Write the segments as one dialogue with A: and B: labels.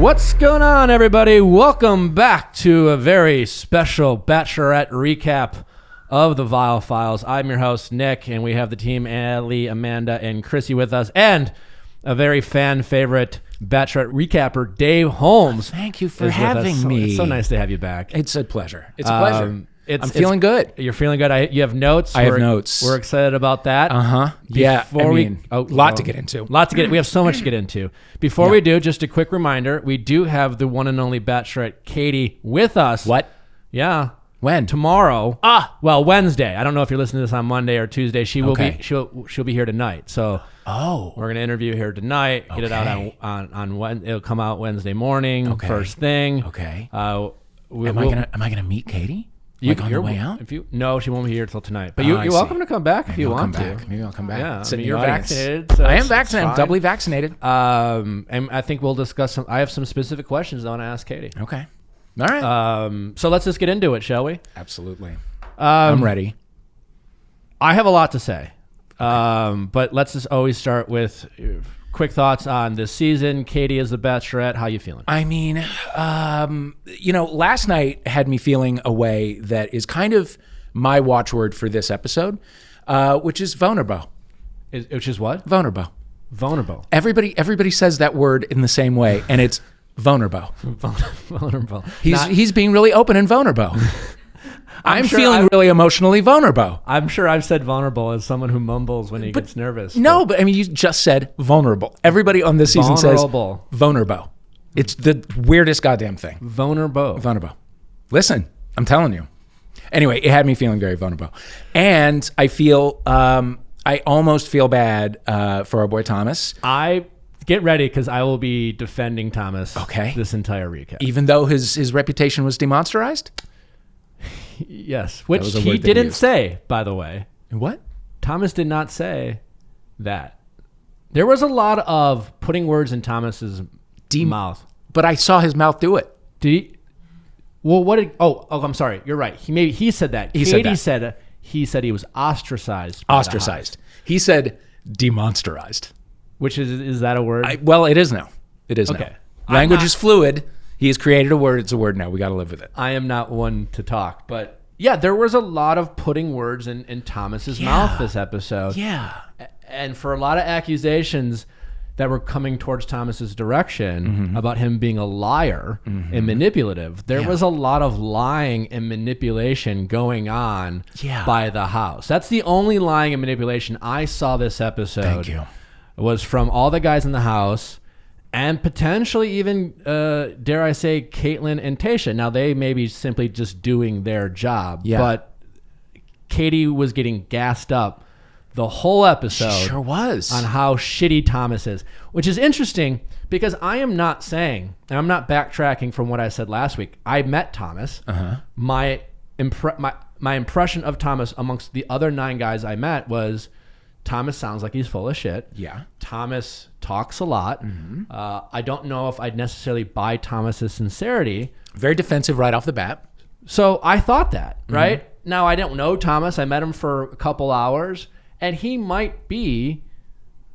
A: What's going on, everybody? Welcome back to a very special Bachelorette recap of the Viall Files. I'm your host, Nick, and we have the team, Ellie, Amanda, and Chrissy with us, and a very fan favorite Bachelorette recapper, Dave Holmes.
B: Thank you for having me.
A: It's so nice to have you back.
B: It's a pleasure. It's a pleasure. I'm feeling good.
A: You're feeling good. You have notes.
B: I have notes.
A: We're excited about that.
B: Yeah. A lot to get into.
A: We have so much to get into. Before we do, just a quick reminder: we do have the one and only Bachelorette Katie with us.
B: What?
A: Yeah.
B: When?
A: Tomorrow. Well, Wednesday. I don't know if you're listening to this on Monday or Tuesday. She will be. She'll be here tonight. So. We're gonna interview her tonight. Get it out on when it'll come out Wednesday morning. First thing.
B: Okay.
A: Am
B: I gonna meet Katie? On the way out?
A: No, she won't be here till tonight. But you're welcome to come back if you want to.
B: Maybe I'll come back.
A: Yeah, you're vaccinated. So
B: I am vaccinated. I'm doubly vaccinated.
A: And I think we'll discuss I have some specific questions I want to ask Katie.
B: Okay. All right.
A: So let's just get into it, shall we?
B: Absolutely. I'm ready.
A: I have a lot to say. But let's just always start with quick thoughts on this season. Katie is the Bachelorette. How you feeling?
B: I mean, last night had me feeling a way that is kind of my watchword for this episode, which is vulnerable.
A: Which is what?
B: Vulnerable.
A: Vulnerable.
B: Everybody says that word in the same way, and it's vulnerable.
A: Vulnerable.
B: He's being really open and vulnerable. I'm feeling really emotionally vulnerable.
A: I'm sure I've said vulnerable as someone who mumbles when he gets nervous.
B: No, but I mean, you just said vulnerable. Everybody on this season says vulnerable. It's the weirdest goddamn thing.
A: Vulnerable.
B: Listen, I'm telling you. Anyway, it had me feeling very vulnerable. And I feel, I almost feel bad for our boy Thomas.
A: Get ready, because I will be defending Thomas this entire recap.
B: Even though his reputation was demonsterized?
A: Yes, which he didn't say, by the way.
B: What?
A: Thomas did not say that. There was a lot of putting words in Thomas's mouth.
B: But I saw his mouth do it.
A: Did he? Well, what did... Oh, I'm sorry. You're right. He said that. Katie said he said he was ostracized.
B: Ostracized. He said demonsterized.
A: Which is that a word?
B: Well, it is now. It is now. Language is fluid. He has created a word. It's a word now. We got to live with it.
A: I am not one to talk, but yeah, there was a lot of putting words in Thomas's mouth this episode.
B: Yeah.
A: And for a lot of accusations that were coming towards Thomas's direction about him being a liar and manipulative, there was a lot of lying and manipulation going on by the house. That's the only lying and manipulation I saw this episode.
B: Thank you.
A: Was from all the guys in the house. And potentially even, dare I say, Caitlyn and Tayshia. Now, they may be simply just doing their job. Yeah. But Katie was getting gassed up the whole episode.
B: She sure was.
A: On how shitty Thomas is. Which is interesting because I am not saying, and I'm not backtracking from what I said last week. I met Thomas. My impression of Thomas amongst the other 9 guys I met was... Thomas sounds like he's full of shit.
B: Yeah.
A: Thomas talks a lot. I don't know if I'd necessarily buy Thomas's sincerity.
B: Very defensive right off the bat.
A: So I thought that, right? Now, I don't know Thomas. I met him for a couple hours, and he might be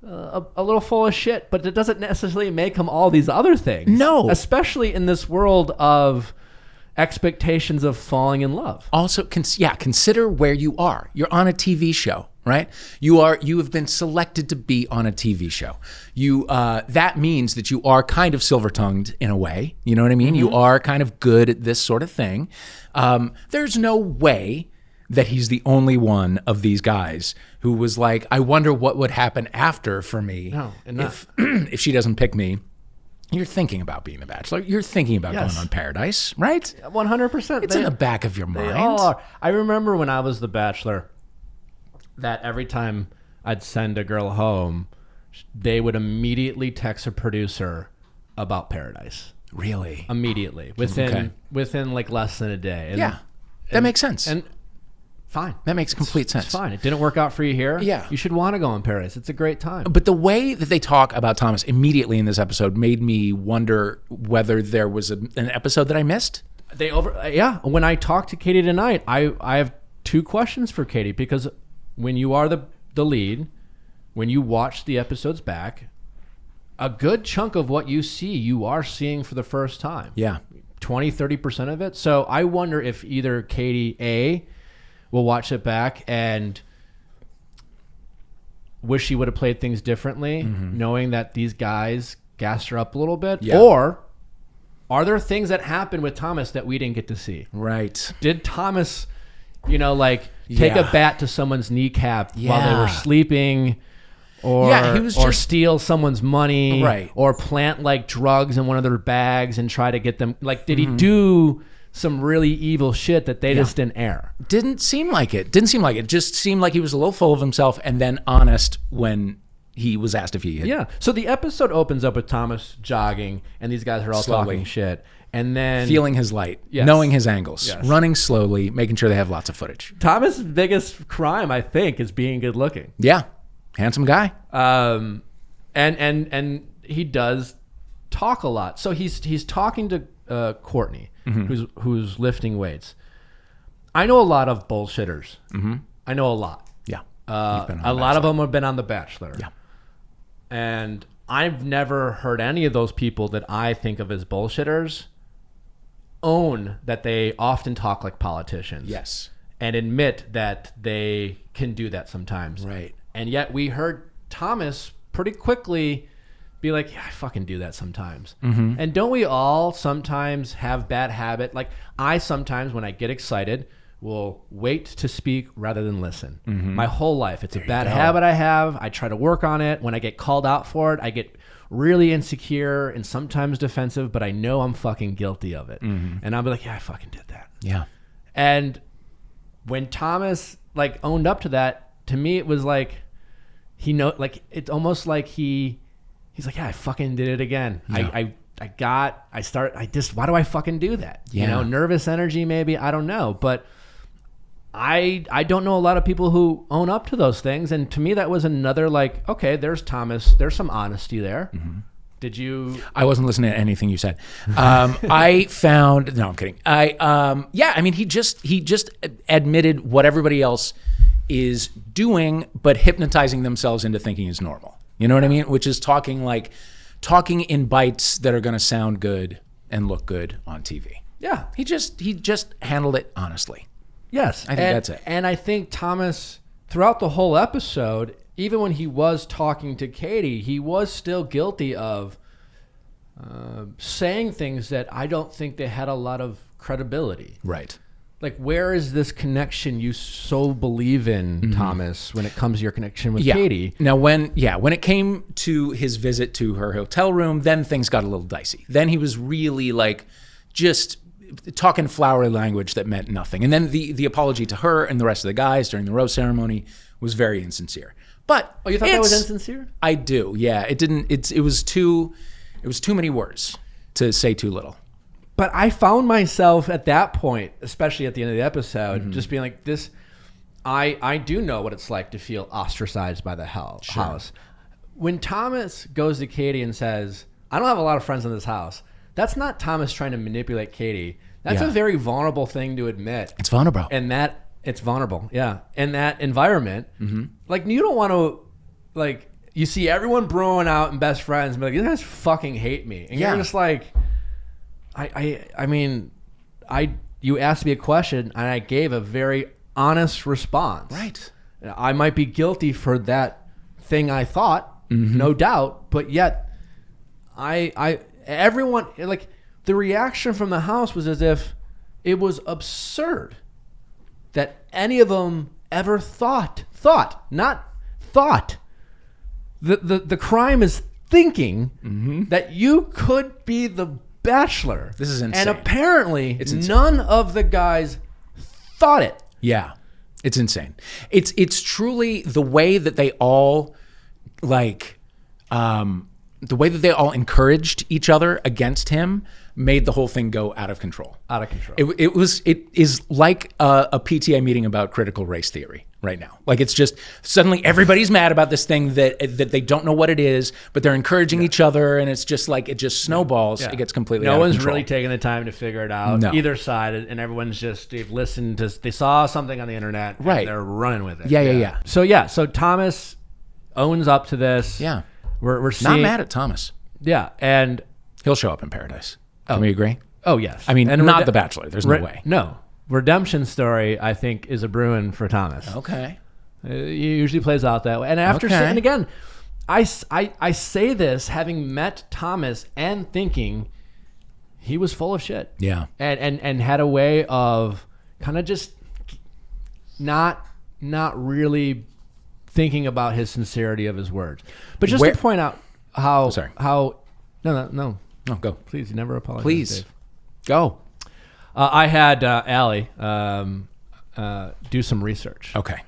A: a little full of shit, but it doesn't necessarily make him all these other things.
B: No.
A: Especially in this world of expectations of falling in love.
B: Also, consider where you are. You're on a TV show. Right? You have been selected to be on a TV show. That means that you are kind of silver-tongued in a way. You know what I mean? You are kind of good at this sort of thing. There's no way that he's the only one of these guys who was like, I wonder what would happen after for me if she doesn't pick me. You're thinking about being a bachelor. You're thinking about going on Paradise, right?
A: 100%.
B: It's in the back of your mind.
A: They all are. I remember when I was the Bachelor, that every time I'd send a girl home, they would immediately text a producer about Paradise.
B: Really?
A: Immediately. Within like less than a day.
B: That makes sense.
A: And fine.
B: That makes complete sense.
A: It's fine. It didn't work out for you here.
B: Yeah.
A: You should want to go on Paradise. It's a great time.
B: But the way that they talk about Thomas immediately in this episode made me wonder whether there was an episode that I missed.
A: When I talked to Katie tonight, I have 2 questions for Katie, because when you are the lead, when you watch the episodes back, a good chunk of what you see, you are seeing for the first time.
B: Yeah.
A: 20-30% of it. So I wonder if either Katie A will watch it back and wish she would have played things differently, knowing that these guys gassed her up a little bit, or are there things that happened with Thomas that we didn't get to see?
B: Right.
A: Did Thomas, take a bat to someone's kneecap while they were sleeping? Or,
B: he was
A: or steal someone's money,
B: right?
A: Or plant like drugs in one of their bags and try to get them. Like, did he do some really evil shit that they just didn't air?
B: Didn't seem like it. Just seemed like he was a little full of himself and then honest when he was asked if he had.
A: Yeah. So the episode opens up with Thomas jogging, and these guys are all talking shit, and then
B: feeling his light, knowing his angles, running slowly, making sure they have lots of footage.
A: Thomas' biggest crime, I think, is being good looking.
B: Yeah. Handsome guy.
A: And he does talk a lot. So he's talking to Courtney, who's lifting weights. I know a lot of bullshitters. I know a lot.
B: Yeah.
A: A lot of them have been on The Bachelor.
B: Yeah.
A: And I've never heard any of those people that I think of as bullshitters own that they often talk like politicians.
B: Yes.
A: And admit that they can do that sometimes.
B: Right.
A: And yet we heard Thomas pretty quickly be like, yeah, I fucking do that sometimes. And don't we all sometimes have bad habit? Like, I sometimes, when I get excited, will wait to speak rather than listen. My whole life. It's a bad habit I have. I try to work on it. When I get called out for it, I get really insecure and sometimes defensive, but I know I'm fucking guilty of it. And I'll be like, yeah, I fucking did that.
B: Yeah.
A: And when Thomas owned up to that, to me, it was like, it's almost like he's like, yeah, I fucking did it again. Yeah. Why do I fucking do that?
B: Yeah.
A: Nervous energy, maybe, I don't know. But I don't know a lot of people who own up to those things. And to me, that was another okay, there's Thomas. There's some honesty there. Did you?
B: I wasn't listening to anything you said. I found, no, I'm kidding. He just admitted what everybody else is doing, but hypnotizing themselves into thinking is normal. You know what I mean? Which is talking in bites that are going to sound good and look good on TV.
A: Yeah.
B: He just handled it honestly.
A: Yes.
B: I think that's it.
A: And I think Thomas, throughout the whole episode, even when he was talking to Katie, he was still guilty of saying things that I don't think they had a lot of credibility.
B: Right.
A: Like, where is this connection you so believe in, Thomas, when it comes to your connection with Katie?
B: Now, when it came to his visit to her hotel room, then things got a little dicey. Then he was really just talking flowery language that meant nothing. And then the apology to her and the rest of the guys during the rose ceremony was very insincere. But
A: you thought that was insincere?
B: I do. Yeah, it was too many words to say too little.
A: But I found myself at that point, especially at the end of the episode, just being like, this, I do know what it's like to feel ostracized by the house. When Thomas goes to Katie and says, I don't have a lot of friends in this house, that's not Thomas trying to manipulate Katie. That's a very vulnerable thing to admit.
B: It's vulnerable.
A: And it's vulnerable, yeah. In that environment, you don't want to, you see everyone broing out and best friends and be like, you guys fucking hate me. And you're just like, you asked me a question and I gave a very honest response.
B: Right.
A: I might be guilty for that thing I thought, no doubt, but yet everyone, the reaction from the house was as if it was absurd that any of them ever thought. The crime is thinking that you could be the Bachelor.
B: This is insane.
A: And apparently none of the guys thought it.
B: Yeah. It's insane. It's truly the way that they all encouraged each other against him made the whole thing go out of control. It is like a PTA meeting about critical race theory right now. It's just suddenly everybody's mad about this thing that they don't know what it is, but they're encouraging each other, and it's just it just snowballs. It gets completely out of control.
A: No one's really taking the time to figure it out, either side, and everyone's just, they saw something on the internet, and they're running with it.
B: Yeah.
A: So Thomas owns up to this.
B: Yeah.
A: We're seeing,
B: Not mad at Thomas.
A: Yeah, and
B: He'll show up in paradise. Can we agree?
A: oh yes,
B: I mean,
A: and
B: not The Bachelor. There's no way.
A: No, redemption story I think is a brewing for Thomas.
B: Okay.
A: It usually plays out that way. And after and again, I say this having met Thomas and thinking he was full of shit.
B: Yeah.
A: And had a way of kind of just not really thinking about his sincerity of his words. But just to point out how no,
B: go.
A: Please, you never apologize.
B: Please.
A: Dave.
B: Go.
A: I had Allie do some research.
B: Okay.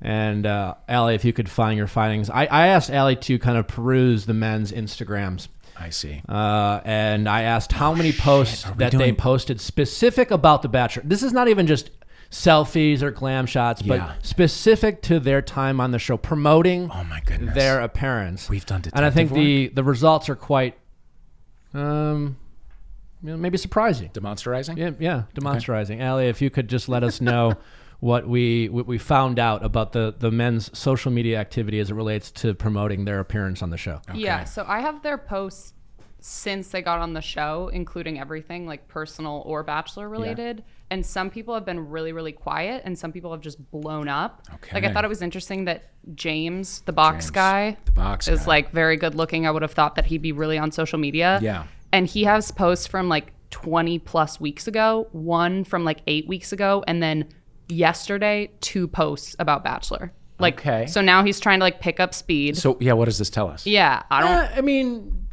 A: And Allie, if you could find your findings. I asked Allie to kind of peruse the men's Instagrams.
B: I see.
A: And I asked how many posts that they posted specific about The Bachelor. This is not even just selfies or glam shots, but specific to their time on the show, promoting their appearance.
B: We've done detective
A: and I think
B: work.
A: the results are quite maybe surprising.
B: Demonstrizing?
A: Yeah, demonstrizing. Okay. Allie, if you could just let us know what we found out about the men's social media activity as it relates to promoting their appearance on the show.
C: Okay. Yeah, so I have their posts since they got on the show, including everything like personal or Bachelor related. Yeah. And some people have been really, really quiet, and some people have just blown up. Okay. Like I thought it was interesting that James, the box guy, is like very good looking. I would have thought that he'd be really on social media.
B: Yeah.
C: And he has posts from like 20 plus weeks ago, one from like 8 weeks ago, and then yesterday 2 posts about Bachelor. Like, so now he's trying to like pick up speed.
B: So yeah, what does this tell us?
C: Yeah,
A: I mean,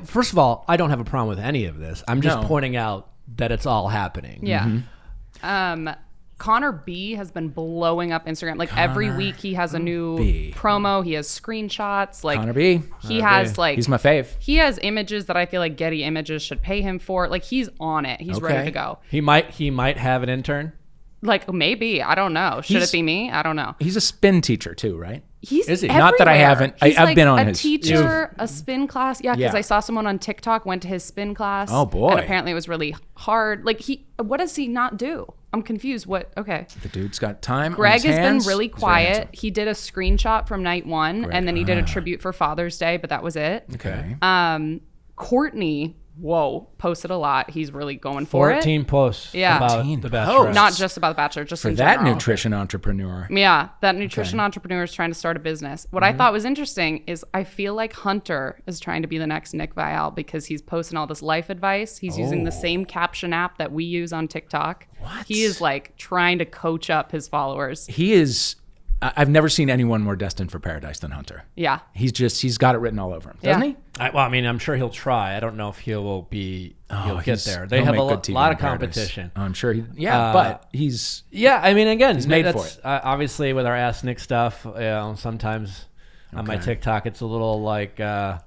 A: first of all, I don't have a problem with any of this. I'm just pointing out that it's all happening.
C: Yeah. Mm-hmm. Connor B has been blowing up Instagram. Like every week he has a new promo. He has screenshots. Like
B: Connor B.
C: He has like
B: he's my fave.
C: He has images that I feel like Getty Images should pay him for. Like he's on it. He's ready to go.
A: He might have an intern.
C: Like maybe, I don't know. Should it be me? I don't know.
B: He's a spin teacher too, right?
C: Is he?
B: Not that I haven't. I've been on
C: a
B: his
C: teacher, a spin class. Yeah, because I saw someone on TikTok went to his spin class.
B: Oh boy!
C: And apparently it was really hard. Like what does he not do? I'm confused. What? Okay.
B: The dude's got time.
C: Greg has been really quiet. He did a screenshot from night 1, and then he did a tribute for Father's Day, but that was it.
B: Okay.
C: Courtney. Posted a lot. He's really going for
A: 14 posts about The Bachelor.
C: Not just about The Bachelor, just
B: for
C: in
B: that
C: general.
B: nutrition entrepreneur.
C: Yeah, that nutrition entrepreneur is trying to start a business. What I thought was interesting is I feel like Hunter is trying to be the next Nick Viall because he's posting all this life advice. He's using the same caption app that we use on TikTok.
B: What?
C: He is like trying to coach up his followers.
B: He is. I've never seen anyone more destined for paradise than Hunter.
C: Yeah.
B: He's got it written all over him, doesn't he?
A: Well, I mean, I'm sure he'll try. I don't know if he'll get there. They have a lot of competition.
B: I'm sure but he's...
A: Yeah, I mean, again,
B: he's made for it.
A: Obviously, with our Ask Nick stuff, sometimes on my TikTok, it's a little like... I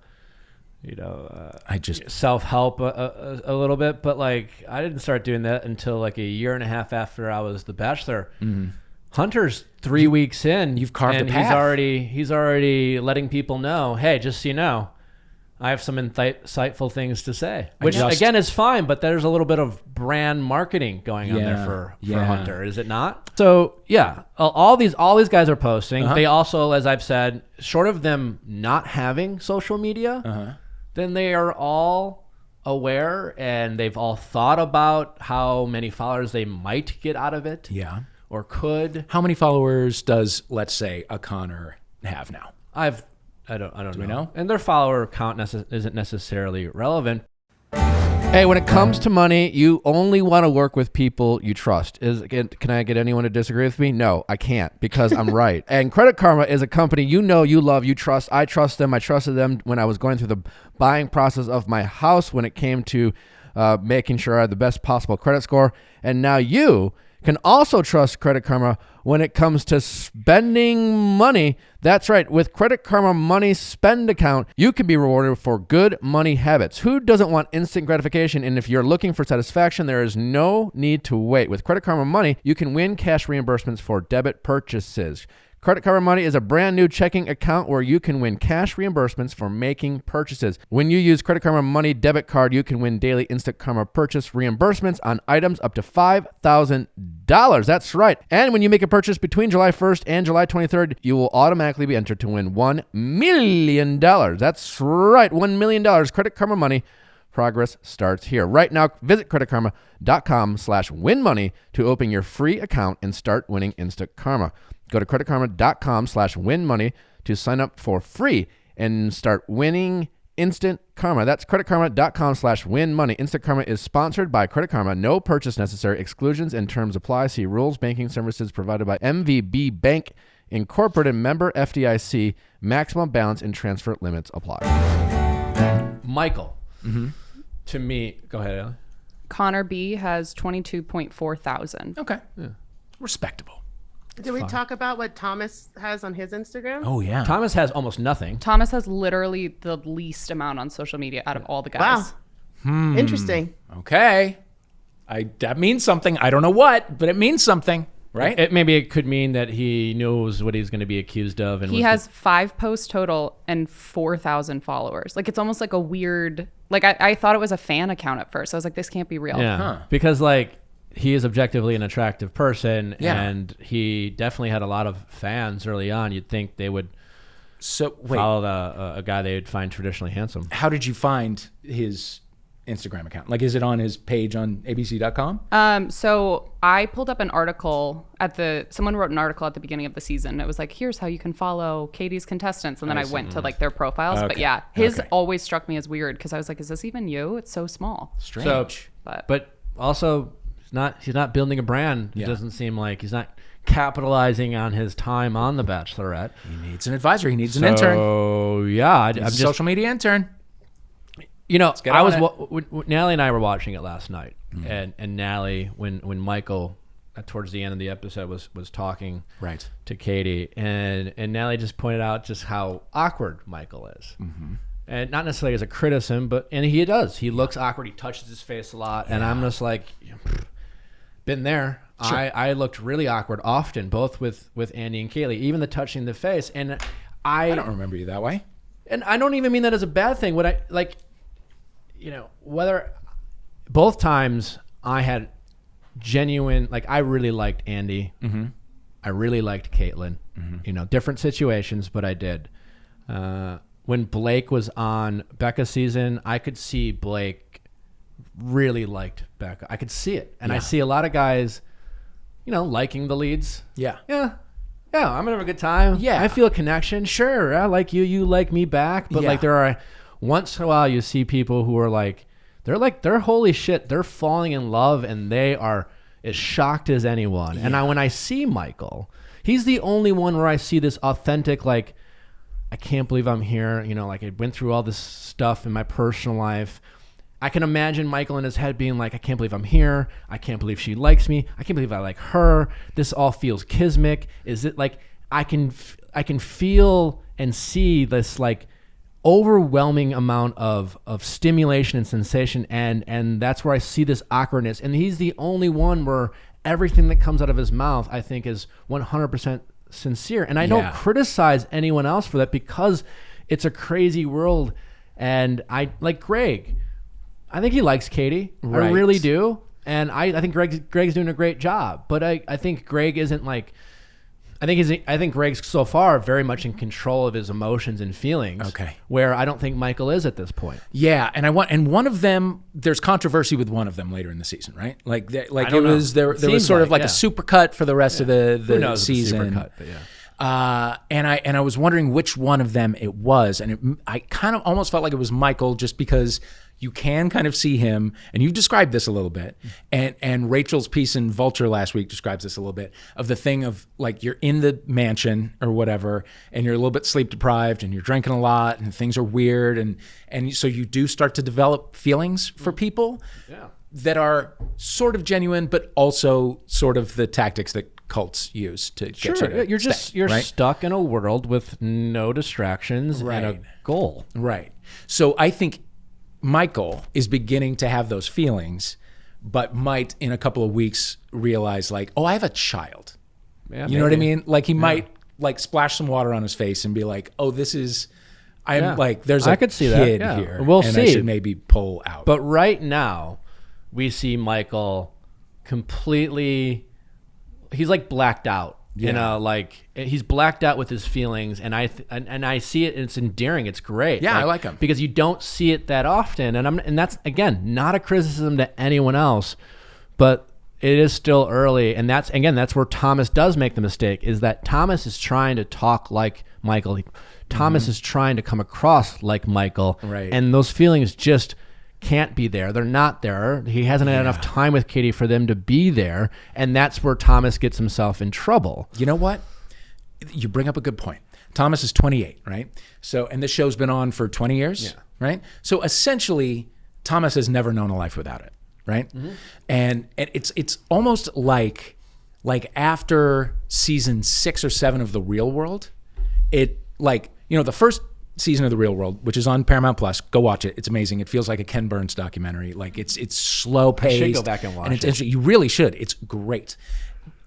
A: just self-help a little bit, but like I didn't start doing that until like a year and a half after I was The Bachelor. Mm-hmm. Hunter's 3 weeks in.
B: You've carved a path.
A: He's already letting people know, hey, just so you know, I have some insightful things to say. Which again is fine, but there's a little bit of brand marketing going on there for Hunter, is it not? So yeah, all these guys are posting. They also, as I've said, short of them not having social media, then they are all aware and they've all thought about how many followers they might get out of it.
B: Yeah.
A: Or could.
B: How many followers does, let's say, a Connor have now?
A: I don't know.
B: Do we know?
A: And their follower count isn't necessarily relevant. Hey, when it comes to money, you only want to work with people you trust. Can I get anyone to disagree with me? No, I can't, because I'm right. And Credit Karma is a company you know, you love, you trust. I trust them. I trusted them when I was going through the buying process of my house when it came to making sure I had the best possible credit score. And now you can also trust Credit Karma when it comes to spending money. That's right. With Credit Karma Money Spend account, you can be rewarded for good money habits. Who doesn't want instant gratification? And if you're looking for satisfaction, there is no need to wait. With Credit Karma Money, you can win cash reimbursements for debit purchases. Credit Karma Money is a brand new checking account where you can win cash reimbursements for making purchases. When you use Credit Karma Money debit card, you can win daily Instant Karma purchase reimbursements on items up to $5,000. That's right. And when you make a purchase between July 1st and July 23rd, you will automatically be entered to win $1 million. That's right, $1 million. Credit Karma money. Progress starts here. Right now, visit creditkarma.com/winmoney to open your free account and start winning instant karma. Go to creditkarma.com/winmoney to sign up for free and start winning instant karma. That's creditkarma.com/winmoney. Instant Karma is sponsored by Credit Karma. No purchase necessary. Exclusions and terms apply. See rules. Banking services provided by MVB Bank Incorporated, member FDIC. Maximum balance and transfer limits apply. Michael. To me, go ahead, Ellie.
C: Connor B has 22.4 thousand.
B: Okay. Yeah. Respectable.
D: Did we talk about what Thomas has on his Instagram?
B: Oh, yeah.
A: Thomas has almost nothing.
C: Thomas has literally the least amount on social media out of all the guys.
D: Wow. Interesting.
B: Okay. That means something. I don't know what, but it means something, right?
A: Maybe it could mean that he knows what he's going to be accused of. And
C: he has 5 posts total and 4,000 followers. Like, it's almost like a weird... Like, I thought it was a fan account at first. I was like, this can't be real.
A: Yeah. Because, like, he is objectively an attractive person, and he definitely had a lot of fans early on. You'd think they would follow a guy they would find traditionally handsome.
B: How did you find his Instagram account? Like, is it on his page on abc.com?
C: So I pulled up an article someone wrote an article at the beginning of the season. It was like, here's how you can follow Katie's contestants. And then I went to like their profiles.
B: Okay.
C: But yeah, his always struck me as weird because I was like, is this even you? It's so small.
B: Strange.
C: But
A: also he's not building a brand. It doesn't seem like he's not capitalizing on his time on The Bachelorette.
B: He needs an advisor. He needs an intern.
A: Oh yeah, I'm
B: just social media intern.
A: You know, Nally and I were watching it last night, and Nally, when Michael, towards the end of the episode, was talking to Katie, and Nally just pointed out just how awkward Michael is, and not necessarily as a criticism, and he does. He looks awkward. He touches his face a lot, and I'm just like, been there. Sure. I looked really awkward often, both with Andy and Kaylee, even the touching the face, and I
B: don't remember you that way,
A: and I don't even mean that as a bad thing. What I like. You know, whether both times I had genuine, like I really liked Andy. I really liked Caitlin. You know, different situations, but I did. When Blake was on Becca's season, I could see Blake really liked Becca. I could see it. And I see a lot of guys, you know, liking the leads. Yeah, I'm gonna have a good time. Yeah. I feel a connection. Sure, I like you. You like me back. But like there are... Once in a while, you see people who are they're holy shit. They're falling in love, and they are as shocked as anyone. Yeah. And when I see Michael, he's the only one where I see this authentic, like, I can't believe I'm here. You know, like I went through all this stuff in my personal life. I can imagine Michael in his head being like, I can't believe I'm here. I can't believe she likes me. I can't believe I like her. This all feels kismic. Is it like I can feel and see this like overwhelming amount of stimulation and sensation, and that's where I see this awkwardness, and he's the only one where everything that comes out of his mouth I think is 100% sincere, and I don't criticize anyone else for that because it's a crazy world. And I like Greg. I think he likes Katie. I really do, and I think Greg's doing a great job, but I think Greg isn't like I think Greg's so far very much in control of his emotions and feelings. Okay. Where I don't think Michael is at this point.
B: Yeah, and one of them, there's controversy with one of them later in the season, right? Like there was sort of like a supercut for the rest of the season.
A: Supercut, but yeah.
B: And I was wondering which one of them it was, and I kind of almost felt like it was Michael, just because you can kind of see him, and you've described this a little bit, and Rachel's piece in Vulture last week describes this a little bit, of the thing of like you're in the mansion or whatever, and you're a little bit sleep deprived, and you're drinking a lot, and things are weird, and so you do start to develop feelings for people that are sort of genuine, but also sort of the tactics that cults use to get you to
A: you're stuck in a world with no distractions and a goal.
B: Right. So I think Michael is beginning to have those feelings, but might in a couple of weeks realize like, oh, I have a child. Yeah, you know what I mean? Like he might like splash some water on his face and be like, oh, this is, like, there's a kid here.
A: We'll see.
B: I should maybe pull out.
A: But right now we see Michael completely like blacked out. You know, like he's blacked out with his feelings, and I see it. And it's endearing. It's great.
B: Yeah, I like him
A: because you don't see it that often. And that's again not a criticism to anyone else, but it is still early. And that's where Thomas does make the mistake. Is that Thomas is trying to talk like Michael. Thomas is trying to come across like Michael,
B: right?
A: And those feelings just can't be there. They're not there. He hasn't had enough time with Katie for them to be there. And that's where Thomas gets himself in trouble.
B: You know what? You bring up a good point. Thomas is 28, right? So, and this show's been on for 20 years, right? So essentially, Thomas has never known a life without it, right? Mm-hmm. And it's almost like after season 6 or 7 of The Real World, the first season of The Real World, which is on Paramount Plus. Go watch it. It's amazing. It feels like a Ken Burns documentary. Like it's slow paced.
A: I should go back and watch
B: and it's
A: it.
B: You really should. It's great.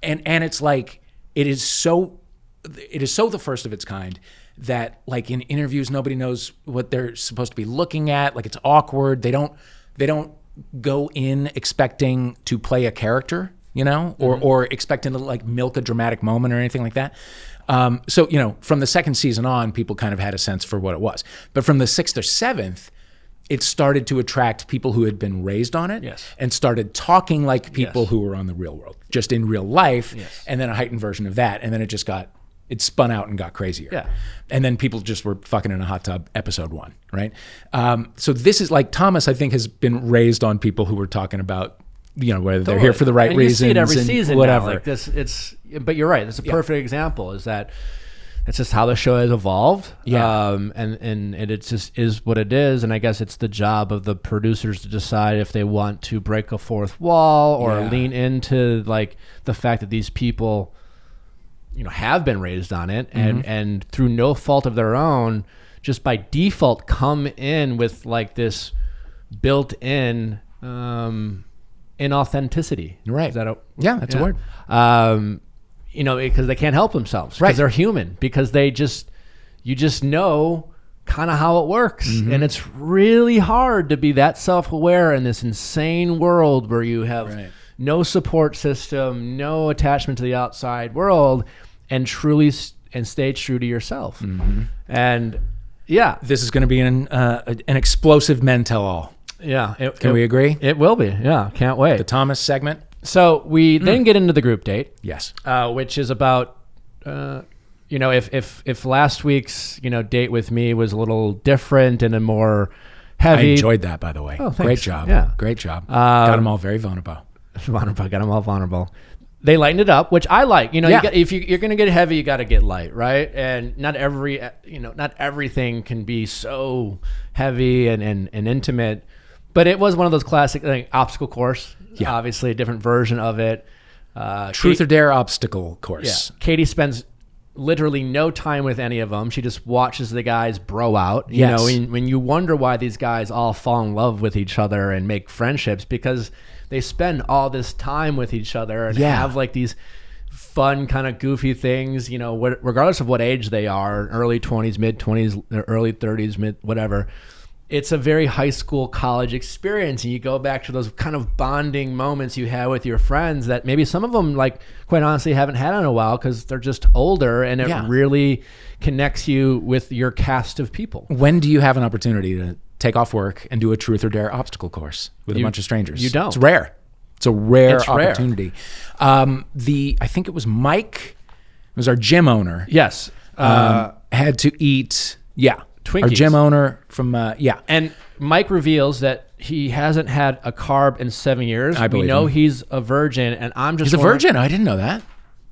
B: And it's like it is so the first of its kind that like in interviews nobody knows what they're supposed to be looking at. Like it's awkward. They don't go in expecting to play a character, or expecting to like milk a dramatic moment or anything like that. So, from the second season on, people kind of had a sense for what it was. But from the 6th or 7th, it started to attract people who had been raised on it and started talking like people who were on The Real World, just in real life, and then a heightened version of that. And then it spun out and got crazier. Yeah. And then people just were fucking in a hot tub, episode 1, right? So this is like Thomas, I think, has been raised on people who were talking about whether they're here for the right reasons.
A: You see it every season
B: whatever.
A: Now. Like this, but you're right. That's a perfect example. Is that it's just how the show has evolved. Yeah. And it just is what it is. And I guess it's the job of the producers to decide if they want to break a fourth wall or lean into like the fact that these people, have been raised on it and through no fault of their own, just by default come in with like this built-in inauthenticity.
B: Right.
A: Is that
B: that's a word.
A: Because they can't help themselves. Because they're human. Because you just know kind of how it works. And it's really hard to be that self-aware in this insane world where you have no support system, no attachment to the outside world, and truly and stay true to yourself. And
B: this is going to be an explosive men tell all.
A: Yeah.
B: Can we agree?
A: It will be. Yeah. Can't wait.
B: The Thomas segment.
A: So we then get into the group date.
B: Yes.
A: Which is about, if last week's, date with me was a little different and a more heavy.
B: I enjoyed that, by the way.
A: Oh, thanks.
B: Great job.
A: Yeah.
B: Great job. Got them all very vulnerable.
A: Got them all vulnerable. They lightened it up, which I like. If you're going to get heavy, you got to get light, right? And not everything can be so heavy and intimate. But it was one of those classic obstacle course. Yeah. Obviously, a different version of it.
B: Truth or Dare obstacle course.
A: Yeah. Katie spends literally no time with any of them. She just watches the guys bro out. When you wonder why these guys all fall in love with each other and make friendships, because they spend all this time with each other and have like these fun kind of goofy things, regardless of what age they are, early 20s, mid 20s, early 30s, mid whatever. It's a very high school, college experience. And you go back to those kind of bonding moments you had with your friends that maybe some of them, like, quite honestly, haven't had in a while because they're just older, and it really connects you with your cast of people.
B: When do you have an opportunity to take off work and do a Truth or Dare obstacle course with a bunch of strangers?
A: You don't.
B: It's rare. It's a rare opportunity. I think it was Mike, it was our gym owner.
A: Yes.
B: Had to eat,
A: Twinkies.
B: Our gym owner from,
A: And Mike reveals that he hasn't had a carb in 7 years.
B: I believe
A: we know
B: him.
A: He's a virgin, and I'm just
B: He's a virgin? I didn't know that.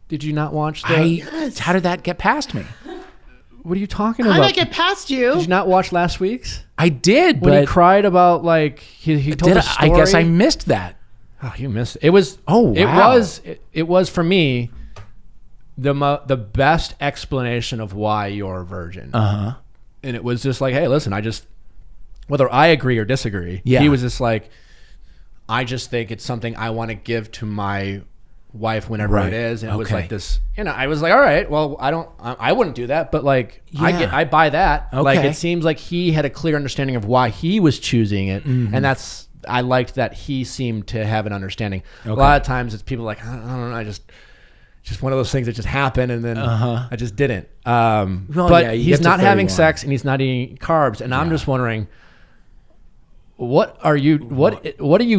A: Did you not watch
B: How did that get past me?
A: What are you talking about?
D: How did I get past you?
A: Did you not watch last week's?
B: I did,
A: when
B: but
A: he cried about, like, he told a story.
B: I guess I missed that.
A: Oh, you missed it. It was.
B: Oh, wow.
A: It was for me the best explanation of why you're a virgin. And it was just like, hey, listen, whether I agree or disagree, he was just like, I just think it's something I want to give to my wife whenever it is. And it was like this, I was like, all right, well, I wouldn't do that, but like, I buy that.
B: Okay.
A: Like, it seems like he had a clear understanding of why he was choosing it. And I liked that he seemed to have an understanding. A lot of times it's people like, I don't know, just one of those things that just happened, and then I just didn't.
B: Well,
A: But
B: yeah, you
A: he's
B: get to
A: not having
B: 31.
A: sex and he's not eating carbs, and I'm just wondering, what are you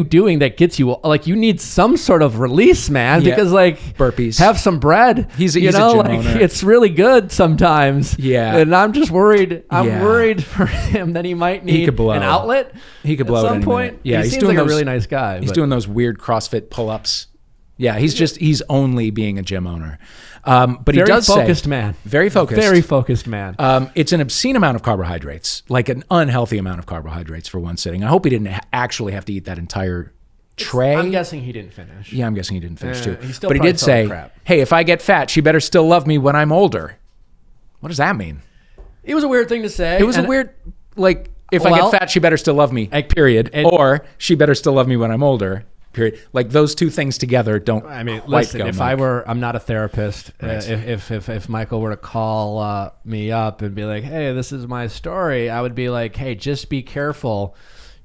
A: doing that gets you like you need some sort of release, man?
B: Yeah.
A: Because like
B: Burpees.
A: have some bread.
B: He's a
A: you
B: gym
A: know, like
B: owner.
A: it's really good sometimes.
B: Yeah.
A: and I'm just worried. I'm
B: Yeah.
A: worried for him that he might need
B: could blow.
A: an outlet.
B: He could blow
A: at
B: at
A: some
B: any
A: point.
B: minute. Yeah,
A: he
B: he's
A: seems
B: doing
A: like
B: those-
A: a really nice guy.
B: He's
A: but-
B: doing those weird CrossFit pull-ups. Yeah, he's only being a gym owner. But he
A: very
B: does
A: focused
B: say,
A: man.
B: Very focused.
A: Very focused man.
B: It's an obscene amount of carbohydrates, like an unhealthy amount of carbohydrates for one sitting. I hope he didn't actually have to eat that entire tray.
A: I'm guessing he didn't finish.
B: Yeah, I'm guessing he didn't finish too.
A: He still
B: But he
A: probably
B: did
A: felt like
B: say,
A: crap.
B: hey, if I get fat, she better still love me when I'm older. What does that mean?
A: It was a weird thing to say.
B: It was a
A: and-
B: weird, like, if I
A: Well,
B: get fat, she better still love me, period. Or she better still love me when I'm older, period. Like, those two things together don't
A: I mean,
B: quite
A: listen,
B: go,
A: if
B: Mike.
A: I'm not a therapist.
B: Right.
A: If Michael were to call me up and be like, hey, this is my story, I would be like, hey, just be careful.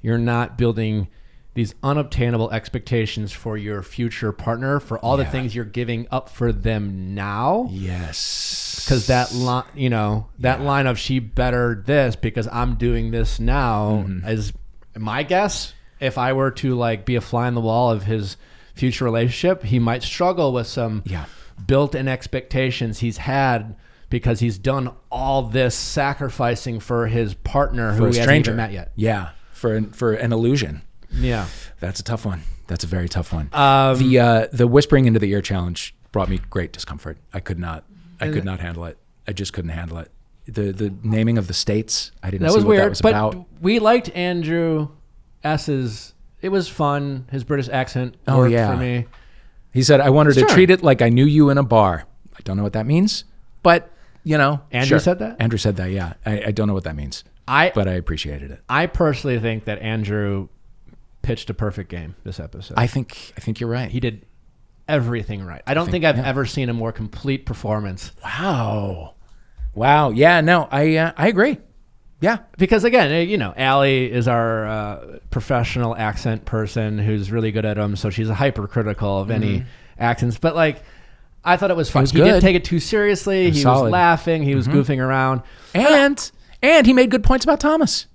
A: You're not building these unobtainable expectations for your future partner for all the things you're giving up for them now.
B: Yes.
A: Because that line, that line of she better this because I'm doing this now is my guess. If I were to like be a fly on the wall of his future relationship, he might struggle with some built-in expectations he's had because he's done all this sacrificing for his partner who
B: For a
A: he hasn't
B: stranger.
A: even met yet.
B: Yeah, for an illusion.
A: Yeah.
B: That's a tough one. That's a very tough one. The whispering into the ear challenge brought me great discomfort. I could not handle it. I just couldn't handle it. The naming of the states, I didn't
A: That
B: see
A: was
B: what
A: weird,
B: that was
A: but
B: about.
A: we liked Andrew S's. It was fun. His British accent
B: Oh,
A: worked
B: yeah.
A: for me.
B: He said, I wanted
A: Sure.
B: to treat it like I knew you in a bar. I don't know what that means, but,
A: Andrew
B: sure.
A: said that?
B: Andrew said that, yeah. I don't know what that means, but I appreciated it.
A: I personally think that Andrew pitched a perfect game this episode.
B: I think you're right.
A: He did everything right. I don't think I've ever seen a more complete performance.
B: Wow. Yeah, no, I agree. Yeah.
A: Because again, Allie is our professional accent person who's really good at them, so she's hypercritical of any accents. But like, I thought it was fun.
B: was
A: He
B: good.
A: didn't take it too seriously. He
B: solid.
A: was laughing. He was goofing around.
B: And he made good points about Thomas.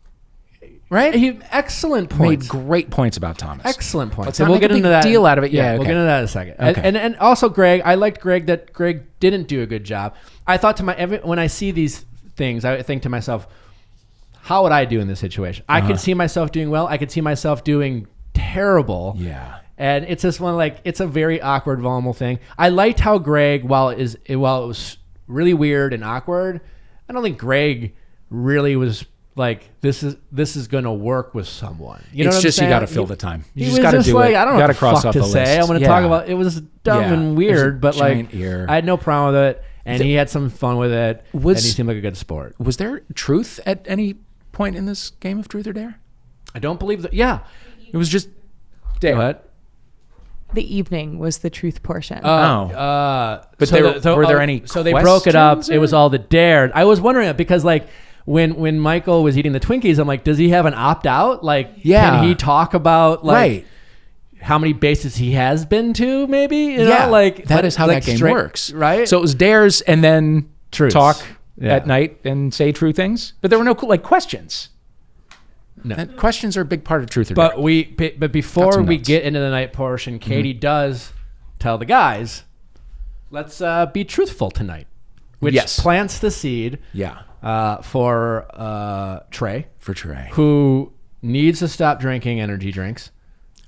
B: Right?
A: Excellent points.
B: Made great points about Thomas.
A: Excellent points.
B: Let's
A: and
B: not
A: we'll
B: make
A: get
B: a
A: into
B: big
A: that
B: deal out of it. Yeah,
A: we'll
B: okay.
A: get into that in a second.
B: Okay.
A: And also Greg, I liked Greg that Greg didn't do a good job. I thought when I see these things, I think to myself, how would I do in this situation? I could see myself doing well. I could see myself doing terrible.
B: Yeah.
A: And it's just it's a very awkward, vulnerable thing. I liked how Greg, while it was really weird and awkward, I don't think Greg really was like, this is going to work with someone. You know
B: It's
A: what
B: just
A: I'm saying?
B: you got to fill the time. You
A: He
B: just
A: was
B: got to
A: just
B: do
A: like,
B: it.
A: I don't know
B: Got
A: what
B: to
A: the
B: cross
A: fuck
B: off
A: to
B: the
A: say.
B: list.
A: I'm going to talk about it. Was dumb
B: Yeah.
A: and
B: There's a
A: weird, but like
B: giant ear.
A: I had no problem with it, and he had some fun with it. And he seemed like a good sport.
B: Was there truth at any point in this game of Truth or Dare?
A: I don't believe that. Yeah,
B: It was just
A: go ahead.
E: The evening was the truth portion.
B: But
A: So
B: were there any
A: So they broke it up.
B: questions,
A: It was
B: or-
A: all the dared. I was wondering it because like when Michael was eating the Twinkies, I'm like, does he have an opt out? Like,
B: Yeah.
A: can he talk about like
B: Right.
A: how many bases he has been to? Maybe
B: Yeah,
A: like
B: that is how
A: like
B: that game
A: straight-
B: works,
A: right?
B: So it was dares and then
A: Truths.
B: talk
A: Yeah.
B: at night and say true things, but there were no like questions.
A: No.
B: Questions are a big part of Truth or Dare.
A: But before
B: some
A: we
B: notes.
A: get into the night portion, Katie does tell the guys, let's be truthful tonight, which
B: Yes.
A: plants the seed
B: Yeah,
A: for Trey,
B: for Trey.
A: who needs to stop drinking energy drinks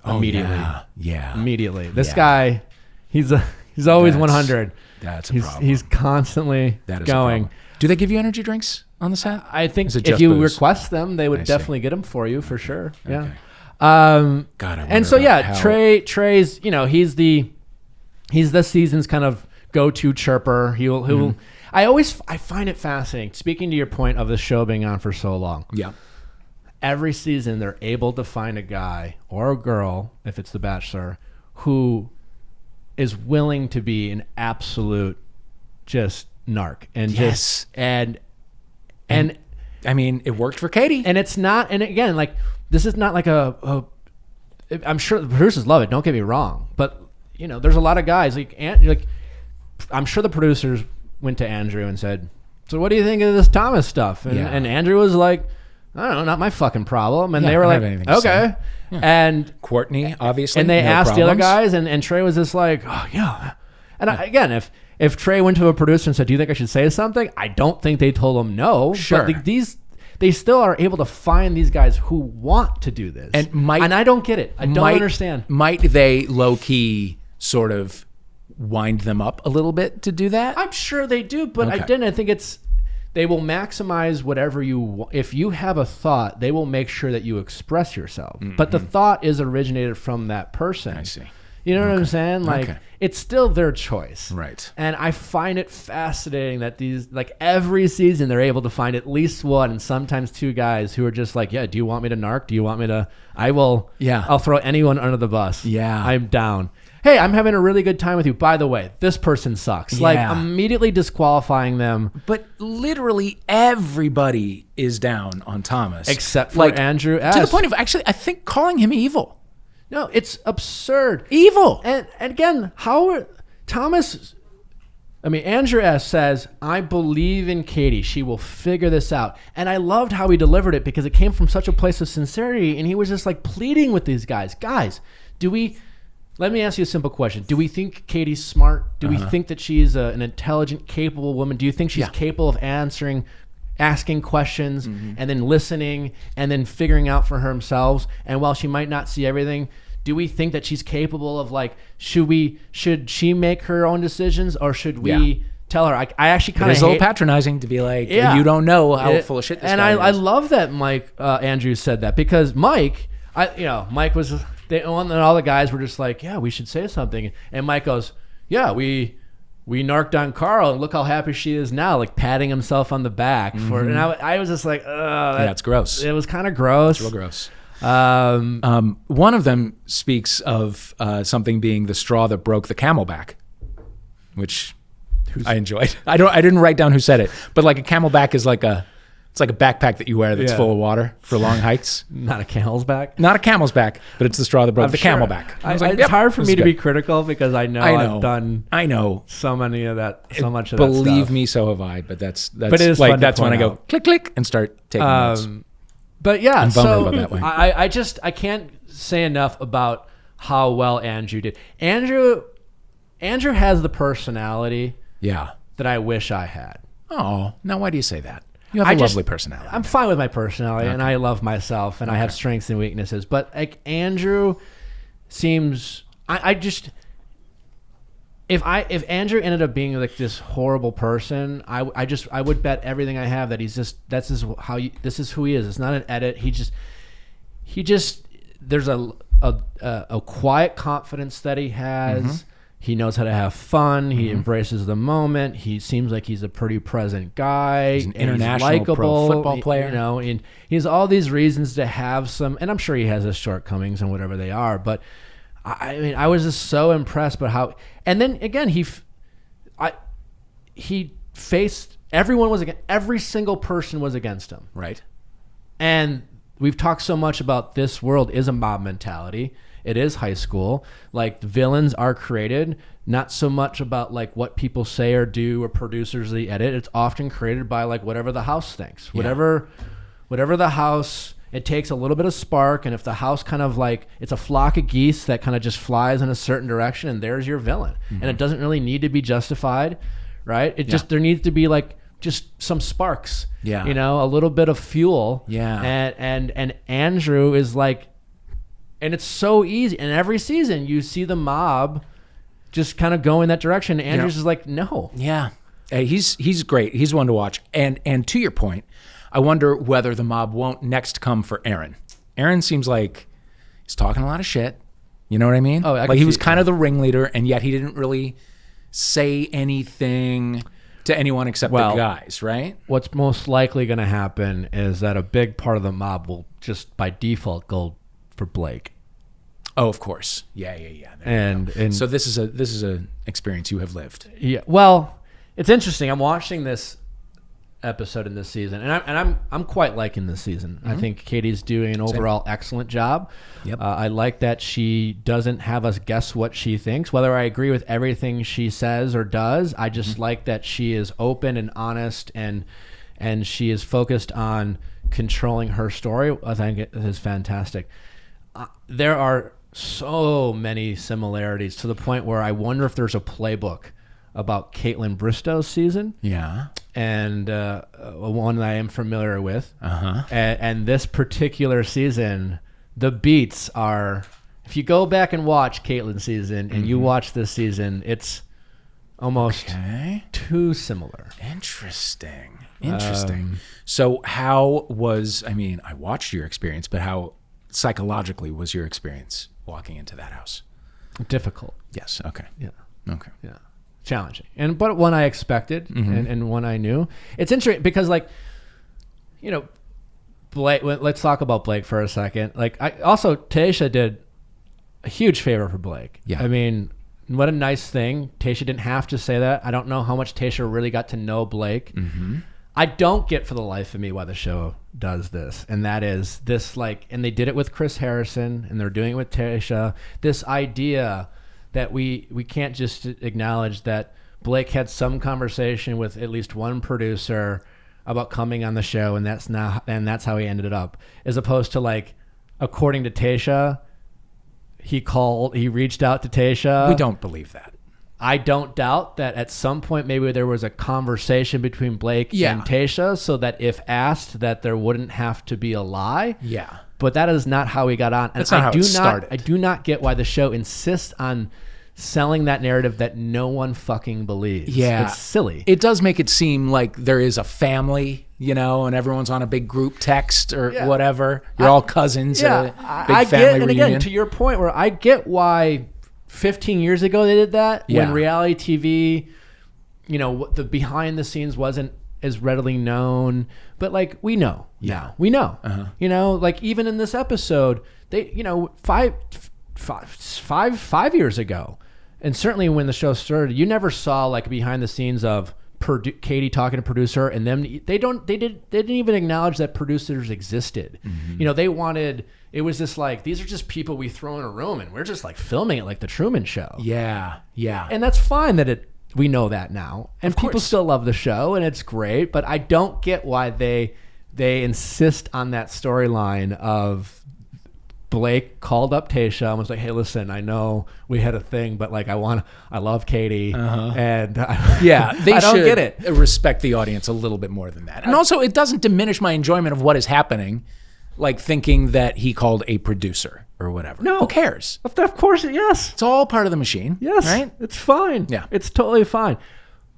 A: immediately.
B: Yeah.
A: Immediately. This
B: Yeah.
A: guy, he's always
B: That's-
A: 100.
B: That's a
A: He's
B: problem.
A: he's constantly
B: That is
A: going.
B: a problem. Do they give you energy drinks on the set?
A: I think
B: Is it
A: if
B: just
A: you
B: booze?
A: request them, they would
B: I see.
A: definitely get them for you for sure. Yeah.
B: Okay.
A: God,
B: God, I wonder
A: and so
B: about
A: yeah,
B: how-
A: Trey's he's this season's kind of go-to chirper. He'll I find it fascinating. Speaking to your point of the show being on for so long,
B: Yeah.
A: every season they're able to find a guy or a girl, if it's The Bachelor, who is willing to be an absolute just narc and
B: Yes.
A: and
B: I mean, it worked for Katie.
A: and it's not, and again, like this is not like I'm sure the producers love it. Don't get me wrong, but there's a lot of guys like I'm sure the producers went to Andrew and said, so what do you think of this Thomas stuff? And Andrew was like, I don't know, not my fucking problem. And they were like, okay.
B: Yeah.
A: And
B: Courtney, obviously.
A: And they
B: no
A: asked
B: problems.
A: the other guys, and Trey was just like, oh, yeah. And again, if Trey went to a producer and said, do you think I should say something? I don't think they told him no.
B: Sure.
A: But they still are able to find these guys who want to do this. And I don't get it. I don't understand.
B: Might they low-key sort of wind them up a little bit to do that?
A: I'm sure they do, but I think they will maximize whatever you want. If you have a thought, they will make sure that you express yourself. Mm-hmm. But the thought is originated from that person.
B: I see.
A: You know what I'm saying? Like, it's still their choice.
B: Right.
A: And I find it fascinating that these, like, every season they're able to find at least one and sometimes two guys who are just like, yeah, do you want me to narc? Do you want me to? I will. Yeah. I'll throw anyone under the bus. Yeah. I'm down. Hey, I'm having a really good time with you. By the way, this person sucks. Yeah. Like, immediately disqualifying them.
B: But literally everybody is down on Thomas.
A: Except for Andrew S.
B: To the point of, actually, I think calling him evil.
A: No, it's absurd.
B: Evil.
A: And again, Andrew S. says, I believe in Katie. She will figure this out. And I loved how he delivered it because it came from such a place of sincerity. And he was just like pleading with these guys. Guys, let me ask you a simple question. Do we think Katie's smart? Do we think that she's an intelligent, capable woman? Do you think she's capable of asking questions and then listening and then figuring out for themselves? And while she might not see everything, do we think that she's capable of, like, should she make her own decisions, or should we tell her? I actually kind of
B: It's a little patronizing to be like, you don't know how full of shit this guy is.
A: I love that Andrew said that, because Mike was, and all the guys were just like, yeah, we should say something. And Mike goes, yeah, we narked on Carl, and look how happy she is now, like patting himself on the back and I was just like,
B: it's gross.
A: It was kind of gross.
B: It's real gross. One of them speaks of something being the straw that broke the camel back, which I enjoyed. I didn't write down who said it, but like a camelback is it's like a backpack that you wear that's full of water for long hikes.
A: Not a camel's back.
B: Not a camel's back, but it's the straw that broke the camelback.
A: It's hard for me to be critical because I know I've done so many of that, so much of that stuff.
B: Believe me, so have I. But that's
A: it is
B: like that's when I go click click and start taking notes.
A: But yeah,
B: I'm vulnerable that way.
A: I can't say enough about how well Andrew did. Andrew has the personality that I wish I had.
B: Oh, now why do you say that? You have a lovely personality.
A: I'm fine with my personality, and I love myself, and I have strengths and weaknesses. But like Andrew seems, if Andrew ended up being like this horrible person, I would bet everything I have that this is who he is. It's not an edit. He just there's a quiet confidence that he has. He knows how to have fun. He embraces the moment. He seems like he's a pretty present guy.
B: He's an international pro football player.
A: And he has all these reasons to have some, and I'm sure he has his shortcomings and whatever they are. But I was just so impressed by how. And then again, he faced every single person was against him.
B: Right.
A: And we've talked so much about this world is a mob mentality. It is high school. Like, the villains are created not so much about like what people say or do or producers they edit. It's often created by like whatever the house thinks. Whatever the house, it takes a little bit of spark, and if the house kind of like, it's a flock of geese that kind of just flies in a certain direction, and there's your villain. And it doesn't really need to be justified, right? It just, there needs to be like just some sparks. A little bit of fuel. And Andrew is like, and it's so easy. And every season you see the mob just kind of go in that direction. Andrew's is like, no.
B: Yeah. He's great. He's one to watch. And to your point, I wonder whether the mob won't next come for Aaron. Aaron seems like he's talking a lot of shit. You know what I mean?
A: Oh,
B: like he was kind of the ringleader, and yet he didn't really say anything to anyone except the guys, right? What's
A: most likely going to happen is that a big part of the mob will just by default go for Blake.
B: Oh, of course. Yeah. And so this is a experience you have lived.
A: Yeah. Well, it's interesting. I'm watching this episode in this season, and I'm quite liking this season. I think Katie's doing an overall excellent job.
B: Yep.
A: I like that she doesn't have us guess what she thinks, whether I agree with everything she says or does. I just like that she is open and honest, and she is focused on controlling her story. I think it is fantastic. There are so many similarities to the point where I wonder if there's a playbook about Caitlin Bristow's season.
B: Yeah.
A: And one that I am familiar with. And this particular season, the beats are, if you go back and watch Caitlin's season and you watch this season, it's almost too similar.
B: Interesting. So how was, I mean, I watched your experience, but how psychologically was your experience walking into that house?
A: Difficult.
B: Yes. Okay.
A: Yeah.
B: Okay.
A: Yeah. Challenging. But one I expected and one I knew. It's interesting because, like, you know, Blake, let's talk about Blake for a second. Like, Tayshia did a huge favor for Blake.
B: Yeah.
A: I mean, what a nice thing. Tayshia didn't have to say that. I don't know how much Tayshia really got to know Blake. I don't get for the life of me why the show does this. And that is this, like, and they did it with Chris Harrison and they're doing it with Tayshia. This idea that we can't just acknowledge that Blake had some conversation with at least one producer about coming on the show, and that's how he ended it up, as opposed to, like, according to Tayshia, he reached out to Tayshia.
B: We don't believe that.
A: I don't doubt that at some point maybe there was a conversation between Blake and Tayshia, so that if asked, that there wouldn't have to be a lie.
B: Yeah.
A: But that is not how we got on. And
B: That's not how it started.
A: I do not get why the show insists on selling that narrative that no one fucking believes.
B: Yeah.
A: It's silly.
B: It does make it seem like there is a family, you know, and everyone's on a big group text or whatever. You're all cousins at a big family reunion.
A: And again, to your point, where I get why 15 years ago they did that, when reality TV, you know, the behind the scenes wasn't as readily known. But, like, we know now. We know. You know, like, even in this episode, they, you know, five years ago, and certainly when the show started, you never saw, like, behind the scenes of Katie talking to producer, and them. They didn't even acknowledge that producers existed. You know, it was just like, these are just people we throw in a room and we're just, like, filming it like the Truman Show.
B: Yeah.
A: And that's fine that we know that now, and people still love the show, and it's great. But I don't get why they insist on that storyline of Blake called up Tayshia and was like, "Hey, listen, I know we had a thing, but, like, I love Katie, and
B: they
A: don't
B: should
A: get it.
B: Respect the audience a little bit more than that, and also it doesn't diminish my enjoyment of what is happening, like thinking that he called a producer or whatever.
A: No,
B: who cares?
A: Of course, yes,
B: it's all part of the machine.
A: Yes,
B: right?
A: It's fine.
B: Yeah,
A: it's totally fine.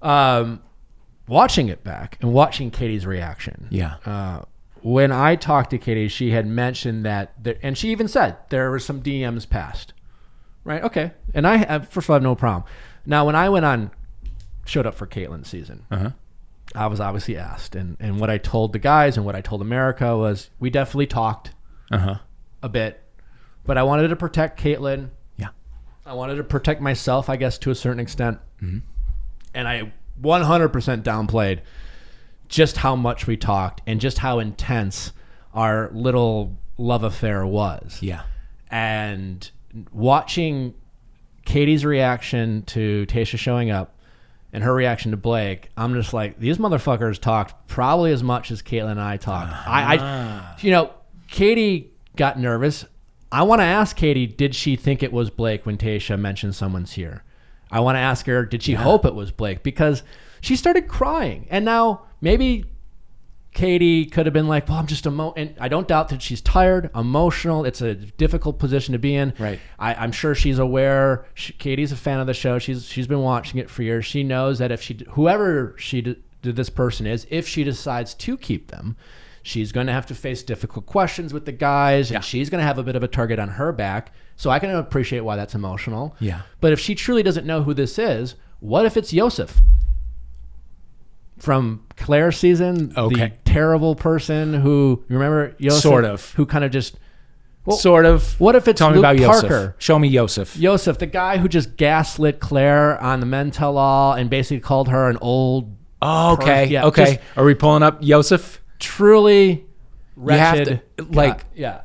A: Watching it back and watching Katie's reaction.
B: Yeah.
A: When I talked to Katie, she had mentioned that, and she even said there were some DMs passed. Right? Okay. And first of all, I have no problem. Now, when I showed up for Caitlin's season, I was obviously asked. And what I told the guys and what I told America was, we definitely talked a bit, but I wanted to protect Caitlin.
B: Yeah.
A: I wanted to protect myself, I guess, to a certain extent. And I 100% downplayed just how much we talked and just how intense our little love affair was.
B: Yeah.
A: And watching Katie's reaction to Tayshia showing up and her reaction to Blake, I'm just like, these motherfuckers talked probably as much as Caitlin and I talked. You know, Katie got nervous. I want to ask Katie, did she think it was Blake when Tayshia mentioned someone's here? I want to ask her, did she hope it was Blake? Because she started crying. And now maybe Katie could have been like, well, I'm just and I don't doubt that she's tired, emotional. It's a difficult position to be in.
B: Right.
A: I'm sure she's aware. Katie's a fan of the show. She's been watching it for years. She knows that if whoever this person is, if she decides to keep them, she's going to have to face difficult questions with the guys, and she's going to have a bit of a target on her back. So I can appreciate why that's emotional.
B: Yeah.
A: But if she truly doesn't know who this is, what if it's Yosef from Claire's season? The terrible person who, you remember Yosef?
B: Sort of.
A: Who kind of just...
B: sort of.
A: What if it's
B: Tell me
A: Luke
B: about
A: Parker?
B: Yosef. Show me Yosef.
A: Yosef, the guy who just gaslit Claire on the Men Tell All and basically called her an old
B: Oh, okay.
A: Yeah,
B: okay.
A: just
B: Are we pulling up Yosef?
A: truly
B: You have
A: wretched.
B: to, like,
A: yeah.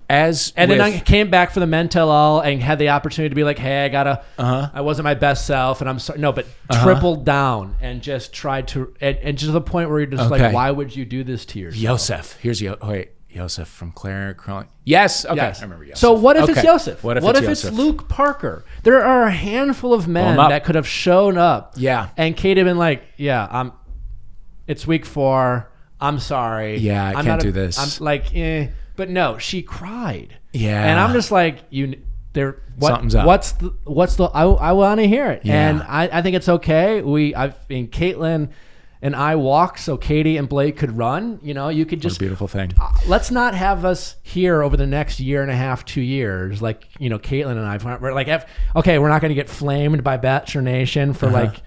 B: as
A: And
B: with,
A: then I came back for the men tell all and had the opportunity to be like, hey, I wasn't my best self and I'm sorry. No, but tripled down and just tried to, and to the point where you're just
B: Okay.
A: like, why would you do this to yourself?
B: Yosef. Here's Yosef from Claire Crowley. Yes. Okay.
A: Yes.
B: I remember Yosef.
A: So what if
B: Okay.
A: it's Yosef?
B: What if
A: it's
B: Yosef?
A: Luke Parker? There are a handful of men
B: up.
A: that could have shown up.
B: Yeah.
A: And Kate had been like, yeah, it's week 4. I'm sorry.
B: Yeah, I can't do this.
A: I'm like, but no, she cried.
B: Yeah.
A: And I'm just like,
B: Something's up.
A: What's the, I want to hear it.
B: Yeah.
A: And I think it's okay. Caitlin and I walked so Katie and Blake could run. You could
B: What a
A: just,
B: beautiful thing.
A: let's not have us here over the next year and a half, 2 years, like, Caitlin and I, we're like, okay, we're not going to get flamed by Bachelor Nation for like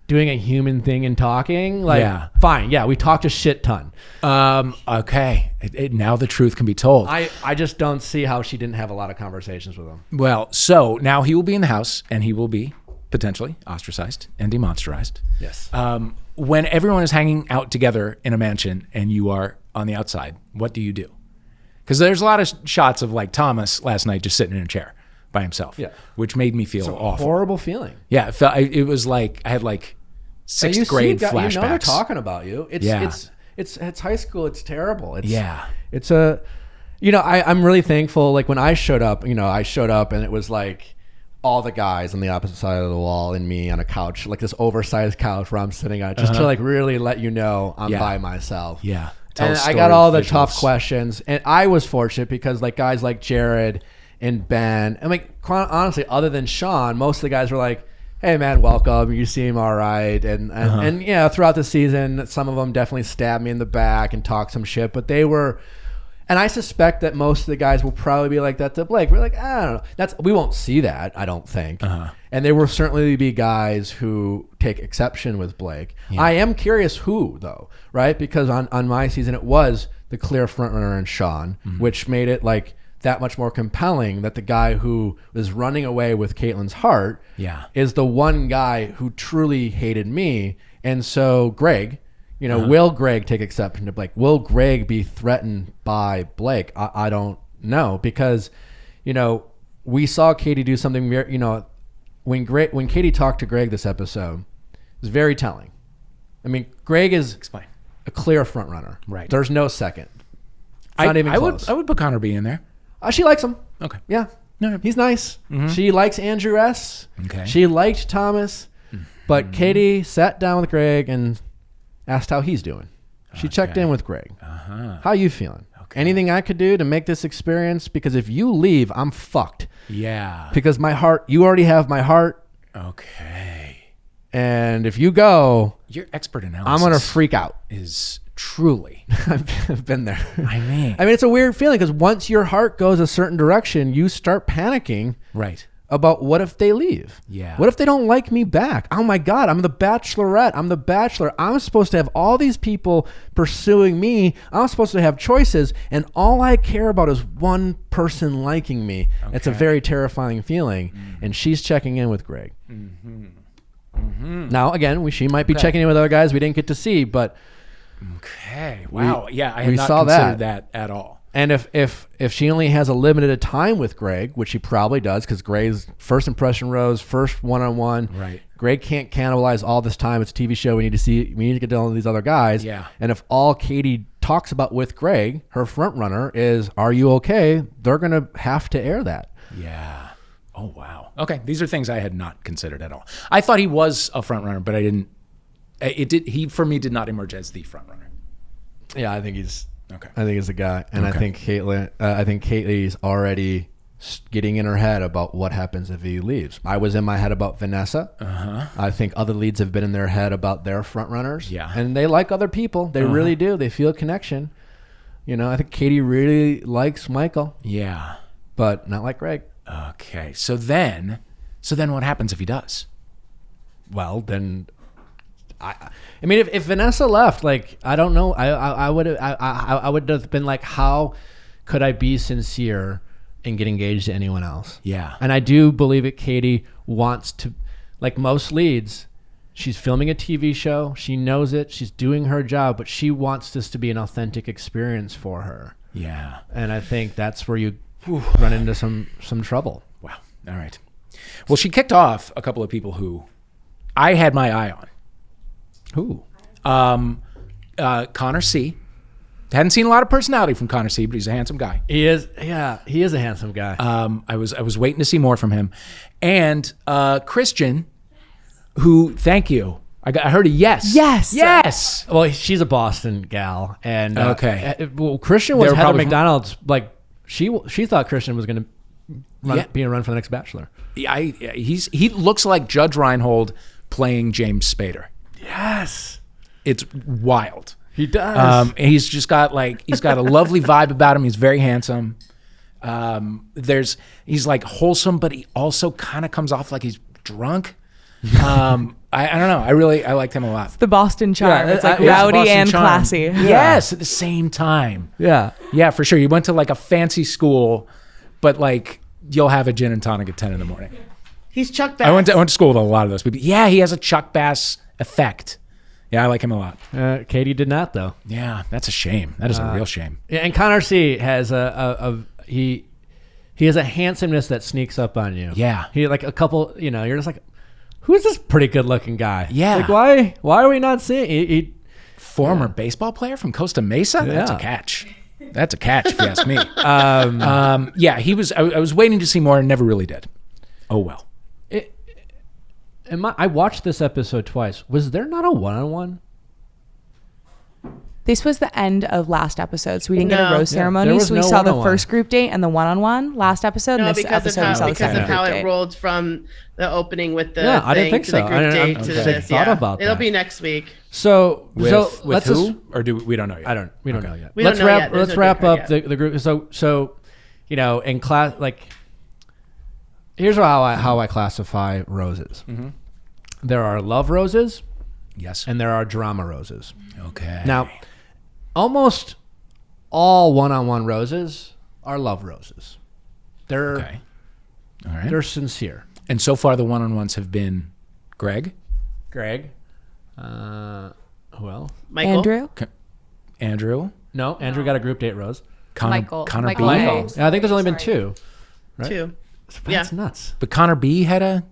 A: doing a human thing and talking. Like,
B: Yeah.
A: fine. Yeah. We talked a shit ton.
B: Okay. Now the truth can be told.
A: I just don't see how she didn't have a lot of conversations with him.
B: Well, so now he will be in the house and he will be potentially ostracized and demonstrized.
A: Yes.
B: When everyone is hanging out together in a mansion and you are on the outside, what do you do? Because there's a lot of shots of like Thomas last night just sitting in a chair by himself, which made me feel awful.
A: Horrible feeling.
B: Yeah, it was like I had like sixth grade flashbacks.
A: They're talking about you. It's high school. It's terrible. I'm really thankful. Like when I showed up, and it was like all the guys on the opposite side of the wall and me on a couch, like this oversized couch where I'm sitting on, just to like really let you know I'm by myself.
B: Yeah.
A: And I got all the tough questions, and I was fortunate because like guys like Jared and Ben, and like honestly, other than Sean, most of the guys were like, hey man, welcome. You seem all right. And throughout the season, some of them definitely stabbed me in the back and talked some shit, but they were, and I suspect that most of the guys will probably be like that to Blake. We're like, I don't know. We won't see that, I don't think. And there will certainly be guys who take exception with Blake. Yeah. I am curious who, though, right? Because on my season, it was the clear frontrunner in Sean, which made it like that much more compelling that the guy who was running away with Caitlin's heart is the one guy who truly hated me. And so Greg, will Greg take exception to Blake? Will Greg be threatened by Blake? I don't know, because, we saw Katie do something, when Katie talked to Greg this episode, it was very telling. I mean, Greg is a clear front runner. Right. There's no second. It's not even close.
B: I would put Connor B in there.
A: She likes him.
B: Okay.
A: Yeah. No, he's nice. She likes Andrew S.
B: Okay.
A: She liked Thomas, but Katie sat down with Greg and asked how he's doing. She checked in with Greg. How you feeling? Okay. Anything I could do to make this experience? Because if you leave, I'm fucked.
B: Yeah.
A: Because my heart, you already have my heart.
B: Okay.
A: And if you go,
B: your expert analysis,
A: I'm going to freak out.
B: Is truly.
A: I've been there.
B: I mean,
A: it's a weird feeling because once your heart goes a certain direction, you start panicking.
B: Right.
A: About what if they leave?
B: Yeah.
A: What if they don't like me back? Oh my God, I'm the Bachelorette. I'm the Bachelor. I'm supposed to have all these people pursuing me. I'm supposed to have choices, and all I care about is one person liking me. Okay. It's a very terrifying feeling, and she's checking in with Greg. Now, again, she might be checking in with other guys we didn't get to see, but
B: okay, wow, I had
A: we
B: not
A: saw
B: considered that at all.
A: And if she only has a limited time with Greg, which she probably does, because Greg's first impression rose, first one-on-one.
B: Right.
A: Greg can't cannibalize all this time. It's a TV show. We need to get to all these other guys.
B: Yeah.
A: And if all Katie talks about with Greg, her front runner, is, are you okay? They're going to have to air that.
B: Yeah. Oh, wow. Okay. These are things I had not considered at all. I thought he was a front runner, but I didn't. He, for me, did not emerge as the front runner.
A: Yeah, I think he's.
B: Okay.
A: I think he's the guy, and I think Katie's already getting in her head about what happens if he leaves. I was in my head about Vanessa. I think other leads have been in their head about their front runners.
B: Yeah.
A: And they like other people. They really do. They feel a connection. I think Katie really likes Michael.
B: Yeah.
A: But not like Greg.
B: Okay. So then what happens if he does?
A: Well, then if Vanessa left, like, I don't know, I would have been like, how could I be sincere and get engaged to anyone else?
B: Yeah.
A: And I do believe that Katie wants to, like most leads, she's filming a TV show. She knows it. She's doing her job, but she wants this to be an authentic experience for her.
B: Yeah.
A: And I think that's where you run into some trouble.
B: Wow. All right. Well, she kicked off a couple of people who I had my eye on.
A: Who?
B: Connor C. Hadn't seen a lot of personality from Connor C, but he's a handsome guy.
A: He is. Yeah, he is a handsome guy.
B: I was waiting to see more from him. And Christian, who, thank you. I heard a yes.
E: Yes.
B: Yes.
A: Well, she's a Boston gal, and
B: Okay.
A: Well, Christian
B: They
A: was
B: were
A: head of
B: probably from-
A: McDonald's. Like she thought Christian was going to be a run for the next Bachelor.
B: He looks like Judge Reinhold playing James Spader.
A: Yes,
B: It's wild.
A: he does.
B: He's just got he's got a lovely vibe about him. He's very handsome. He's like wholesome, but he also kind of comes off like he's drunk. I don't know. I liked him a lot.
E: The Boston charm.
A: Yeah,
E: It's like
A: yeah,
E: rowdy
B: Boston
E: and
B: charm.
E: classy.
B: Yes, at the same time.
A: yeah.
B: Yeah, for sure. You went to like a fancy school, but like you'll have a gin and tonic at 10 in the morning.
D: He's Chuck Bass.
B: I went to school with a lot of those people. Yeah, he has a Chuck Bass effect. Yeah, I like him a lot.
A: Katie did not though.
B: Yeah, that's a shame. That is a real shame.
A: Yeah, and Connor C has he has a handsomeness that sneaks up on you.
B: Yeah.
A: He like a couple. You're just like, who is this pretty good looking guy?
B: Yeah.
A: Like why are we not seeing? He
B: Former baseball player from Costa Mesa? That's a
A: Yeah.
B: catch. That's a catch, if you ask me. Yeah, he was. I was waiting to see more and never really did. Oh, well.
A: I watched this episode twice. Was there not a one-on-one?
E: This was the end of last episode, so we didn't get a
D: No.
E: rose
A: Yeah, there
E: ceremony.
A: was
E: So we
A: no
E: saw the
A: one-on-one.
E: first group date and the one-on-one last episode.
D: No,
E: and this
D: because
E: episode we saw the second
D: of how
E: group
D: it
E: date.
D: rolled from the opening with the
A: Yeah, I didn't
D: thing
A: think
D: to
A: so.
D: the group
A: I
D: date
A: didn't
D: to
A: think
D: this.
A: thought
D: Yeah,
A: about
D: it'll
A: that.
D: be next week.
A: So
B: With
A: let's
B: who?
A: just,
B: Or we don't know yet?
A: we don't know yet.
D: We don't
A: let's
D: know
A: wrap
D: yet. There's
A: let's
D: no
A: wrap
D: date
A: up
D: yet.
A: the group. So in class, like, here's how I classify roses.
B: Mm-hmm.
A: There are love roses
B: Yes.
A: and there are drama roses.
B: Okay.
A: Now, almost all one-on-one roses are love roses. They're
B: Okay. All right.
A: they're sincere.
B: And so far, the one-on-ones have been Greg,
A: Greg, who else?
D: Michael.
E: Andrew?
B: Andrew,
A: No, Andrew got a group date rose.
B: Connor
C: Michael
B: B.
C: Holmes.
A: Yeah, I think there's only been two. Right?
D: Two.
A: That's
D: Yeah.
A: nuts.
B: But Connor B had a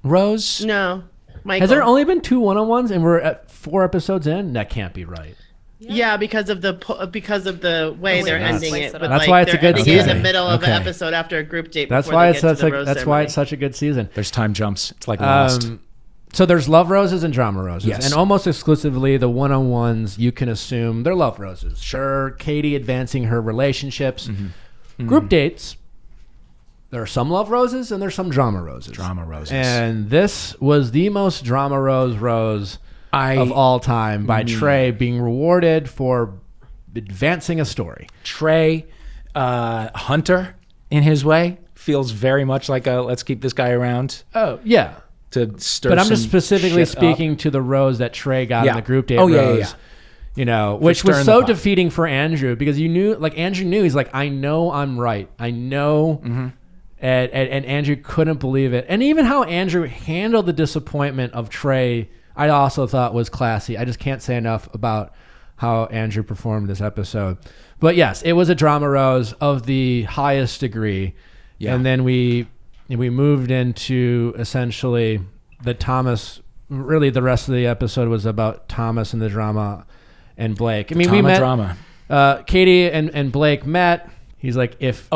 B: rose.
D: No. Michael.
A: Has there only been two one-on-ones and we're at 4 episodes in? That can't be right.
D: Yeah, because of the way they're
C: nuts.
D: ending it. But
A: That's
D: like,
A: why it's a
D: they're
A: good
D: ending it in
A: season.
D: the middle of
B: Okay.
D: an episode after a group date.
A: That's
D: before
A: why
D: they
A: it's
D: get to
A: such
D: the rose
A: that's why
D: ceremony.
A: it's such a good season.
B: There's time jumps. It's like Lost.
A: So there's love roses and drama roses.
B: Yes.
A: And almost exclusively the one-on-ones, you can assume they're love roses. Sure, Katie advancing her relationships. Group dates, there are some love roses and there's some drama roses.
B: Drama roses.
A: And this was the most drama rose of all time by Trey being rewarded for advancing a story.
B: Trey Hunter, in his way, feels very much like a let's keep this guy around
A: Oh, yeah.
B: to stir.
A: But I'm just
B: some
A: specifically
B: shit up.
A: speaking to the rose that Trey got
B: Yeah.
A: in the group date
B: Oh, yeah,
A: rose.
B: yeah.
A: Which
B: stirring
A: was
B: the
A: so
B: pot.
A: defeating for Andrew because Andrew knew he's like, I know I'm right. I know.
B: Mm-hmm.
A: And Andrew couldn't believe it. And even how Andrew handled the disappointment of Trey, I also thought was classy. I just can't say enough about how Andrew performed this episode. But yes, it was a drama rose of the highest degree.
B: Yeah.
A: And then we moved into essentially the Thomas. Really, the rest of the episode was about Thomas and the drama and Blake. I mean, we met
B: drama.
A: Katie and Blake met. He's like, if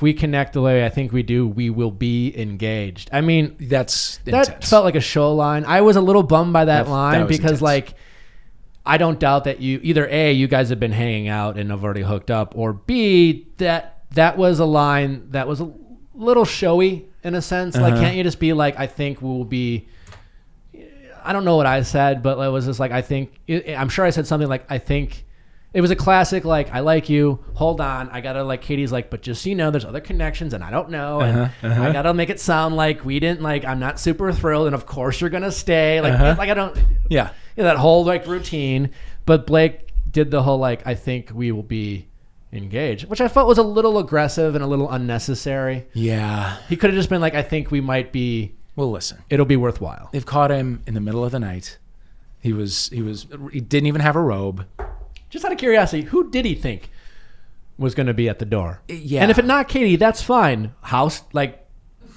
A: we connect the way I think we do, we will be engaged. I mean,
B: That's
A: that
B: intense.
A: felt like a show line. I was a little bummed by that line
B: was
A: because
B: intense.
A: like, I don't doubt that either A, you guys have been hanging out and have already hooked up, or B, that was a line that was a little showy in a sense. Like, can't you just be like, I think we will be, I don't know what I said, but it was just like, I'm sure I said something like, I think. It was a classic, like, I like you, hold on, I gotta, like, Katie's like, but just so you know, there's other connections, and I don't know, and I gotta make it sound like we didn't, like, I'm not super thrilled, and of course you're gonna stay, like I don't,
B: Yeah.
A: that whole, like, routine, but Blake did the whole, like, I think we will be engaged, which I felt was a little aggressive and a little unnecessary.
B: Yeah.
A: He could have just been like, I think we might be
B: Well, listen.
A: it'll be worthwhile.
B: They've caught him in the middle of the night. He didn't even have a robe.
A: Just out of curiosity, who did he think was going to be at the door?
B: Yeah.
A: And if it's not Katie, that's fine.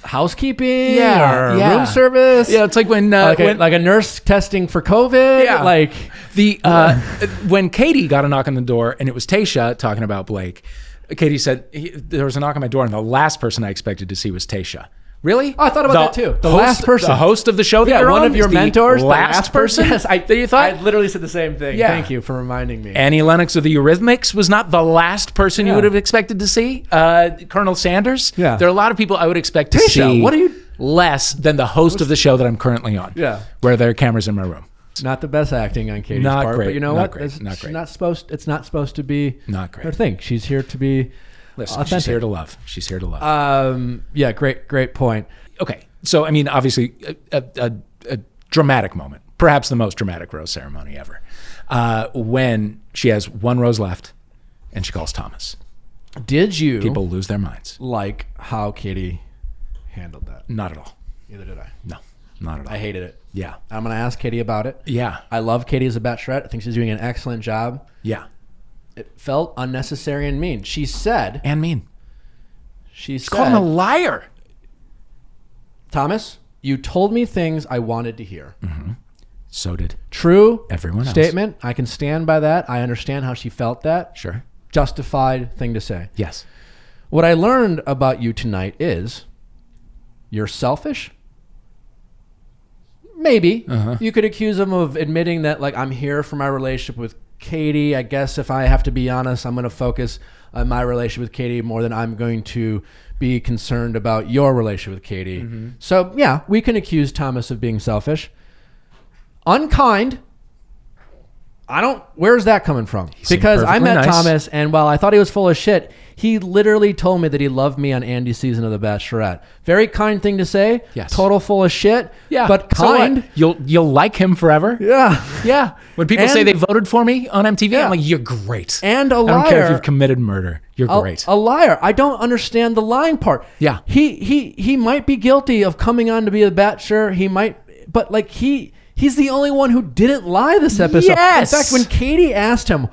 A: Housekeeping
B: Yeah,
A: or
B: yeah.
A: room service.
B: Yeah, it's like when
A: like a nurse testing for COVID.
B: Yeah.
A: Like
B: when Katie got a knock on the door and it was Tayshia talking about Blake, Katie said, there was a knock on my door and the last person I expected to see was Tayshia. Really?
A: Oh, I thought about that too. The last person.
B: The host of the show that
A: yeah,
B: you're
A: one
B: on
A: of your
B: is the
A: mentors.
B: last person?
A: Yes,
B: that you thought?
A: I literally said the same thing.
B: Yeah.
A: Thank you for reminding me.
B: Annie Lennox of the Eurythmics was not the last person you would have expected to see. Colonel Sanders.
A: Yeah.
B: There are a lot of people I would expect to
A: Tayshia,
B: see
A: what are you-
B: less than the host of the show that I'm currently on.
A: Yeah.
B: Where there are cameras in my room.
A: Not the best acting on Katie's
B: Not
A: part,
B: great,
A: but you know
B: not
A: what?
B: great,
A: It's
B: not great.
A: It's not supposed to be
B: Not great.
A: her thing. She's here to be
B: Listen,
A: authentic.
B: she's here to love. She's here to love.
A: Yeah, great point.
B: Okay. So, I mean, obviously, a dramatic moment, perhaps the most dramatic rose ceremony ever, when she has one rose left and she calls Thomas.
A: Did you
B: People lose their minds.
A: like how Katie handled that?
B: Not at all.
A: Neither did I.
B: No, not at all.
A: I hated it.
B: Yeah.
A: I'm going to ask Katie about it.
B: Yeah.
A: I love Katie as a Bachelorette. I think she's doing an excellent job.
B: Yeah.
A: It felt unnecessary and mean. She said,
B: And mean.
A: she
B: Call him a
A: said,
B: liar.
A: Thomas, you told me things I wanted to hear.
B: So did
A: True
B: everyone else.
A: statement. I can stand by that. I understand how she felt that.
B: Sure.
A: Justified thing to say.
B: Yes.
A: What I learned about you tonight is you're selfish. Maybe. You could accuse him of admitting that, like, I'm here for my relationship with Katie. I guess if I have to be honest, I'm going to focus on my relationship with Katie more than I'm going to be concerned about your relationship with Katie. So, yeah, we can accuse Thomas of being selfish. Unkind. Where's that coming from?
B: seemed
A: Because I
B: perfectly
A: met
B: nice.
A: Thomas, and while I thought he was full of shit, he literally told me that he loved me on Andy's season of The Bachelorette. Very kind thing to say.
B: Yes.
A: Total full of shit.
B: Yeah.
A: But
B: So what?
A: kind.
B: You'll like him forever.
A: Yeah.
B: Yeah. When people say
A: And-
B: they voted for me on MTV,
A: Yeah.
B: I'm like, you're great.
A: And a
B: I don't care if
A: liar.
B: you've committed murder. You're great.
A: A liar. I don't understand the lying part.
B: Yeah.
A: He might be guilty of coming on to be a Bachelor. He might, but like he's the only one who didn't lie this episode.
B: Yes.
A: In fact, when Katie asked him,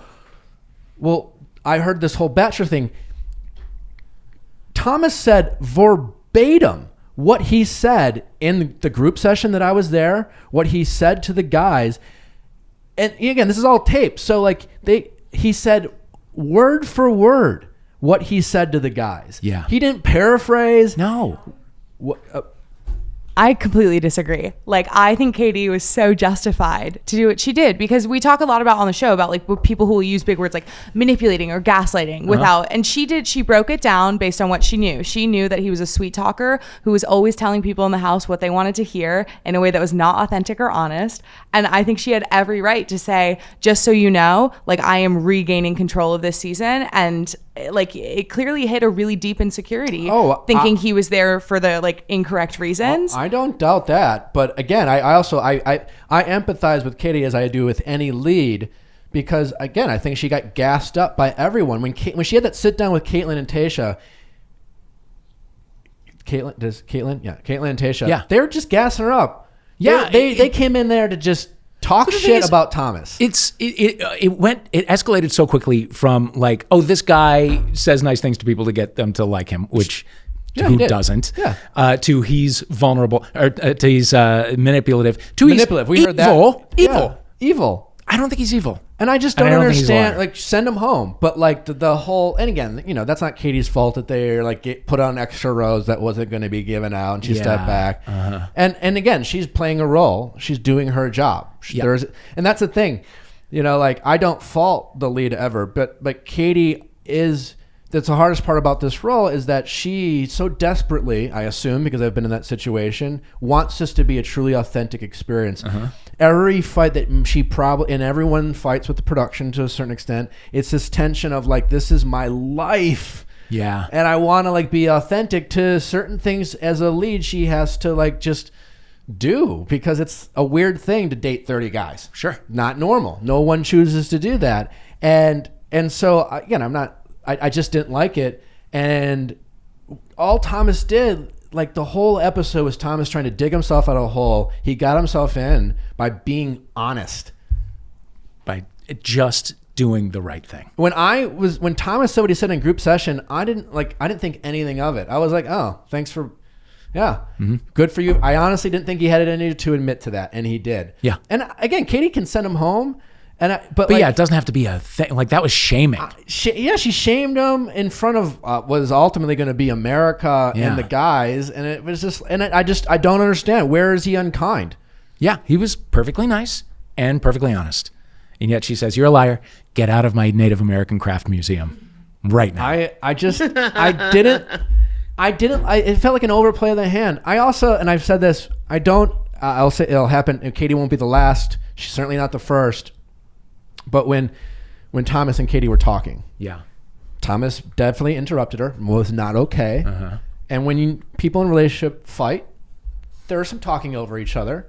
A: well, I heard this whole Bachelor thing. Thomas said verbatim what he said in the group session that I was there, what he said to the guys. And again, this is all taped. So like he said word for word what he said to the guys.
B: Yeah.
A: He didn't paraphrase.
B: No.
A: What,
E: I completely disagree. Like, I think Katie was so justified to do what she did, because we talk a lot about on the show about like people who will use big words like manipulating or gaslighting without, and she broke it down based on what she knew. She knew that he was a sweet talker who was always telling people in the house what they wanted to hear in a way that was not authentic or honest. And I think she had every right to say, just so you know, like, I am regaining control of this season. And like, it clearly hit a really deep insecurity, thinking he was there for the like incorrect reasons.
A: I don't doubt that, but again, I also empathize with Katie as I do with any lead, because again, I think she got gassed up by everyone when she had that sit down with Caitlyn and Tayshia. Caitlyn and Tayshia.
B: Yeah.
A: They were just gassing her up.
B: Yeah,
A: they came in there to just talk shit about Thomas.
B: It escalated so quickly from like, oh, this guy says nice things to people to get them to like him, which
A: Yeah, he
B: who
A: did.
B: doesn't?
A: Yeah.
B: To he's vulnerable, or to he's manipulative. To
A: Manipulative. We
B: he's
A: heard that.
B: evil.
A: Yeah. Evil.
B: I don't think he's evil.
A: And I just
B: And
A: don't
B: I don't think he's a
A: understand.
B: liar.
A: Like, send him home. But like the whole, and again, that's not Katie's fault that they like put on extra rows that wasn't going to be given out, and she stepped back. And again, she's playing a role. She's doing her job.
B: Yeah.
A: And that's the thing, like, I don't fault the lead ever, but Katie is. That's the hardest part about this role, is that she so desperately, I assume, because I've been in that situation, wants this to be a truly authentic experience. Every fight that she probably, and everyone fights with the production to a certain extent, it's this tension of like, this is my life.
B: Yeah.
A: And I want to like be authentic to certain things. As a lead, she has to like just do, because it's a weird thing to date 30 guys.
B: Sure.
A: Not normal. No one chooses to do that. And so again, I just didn't like it. And all Thomas did, like the whole episode was Thomas trying to dig himself out of a hole. He got himself in by being honest.
B: By just doing the right thing.
A: When Thomas said what he said in group session, I didn't think anything of it. I was like, oh, thanks for, good for you. I honestly didn't think he had it in you to admit to that, and he did.
B: Yeah.
A: And again, Katie can send him home. But
B: yeah, it doesn't have to be a thing. Like, that was shaming.
A: She shamed him in front of what was ultimately going to be America and the guys, and it was just, and I don't understand. Where is he unkind?
B: Yeah, he was perfectly nice and perfectly honest, and yet she says, "You're a liar. Get out of my Native American craft museum right now."
A: I didn't. It felt like an overplay of the hand. I also, and I've said this, I'll say it'll happen. And Katie won't be the last. She's certainly not the first. But when Thomas and Katie were talking, Thomas definitely interrupted her, was not okay. And when people in a relationship fight, there is some talking over each other.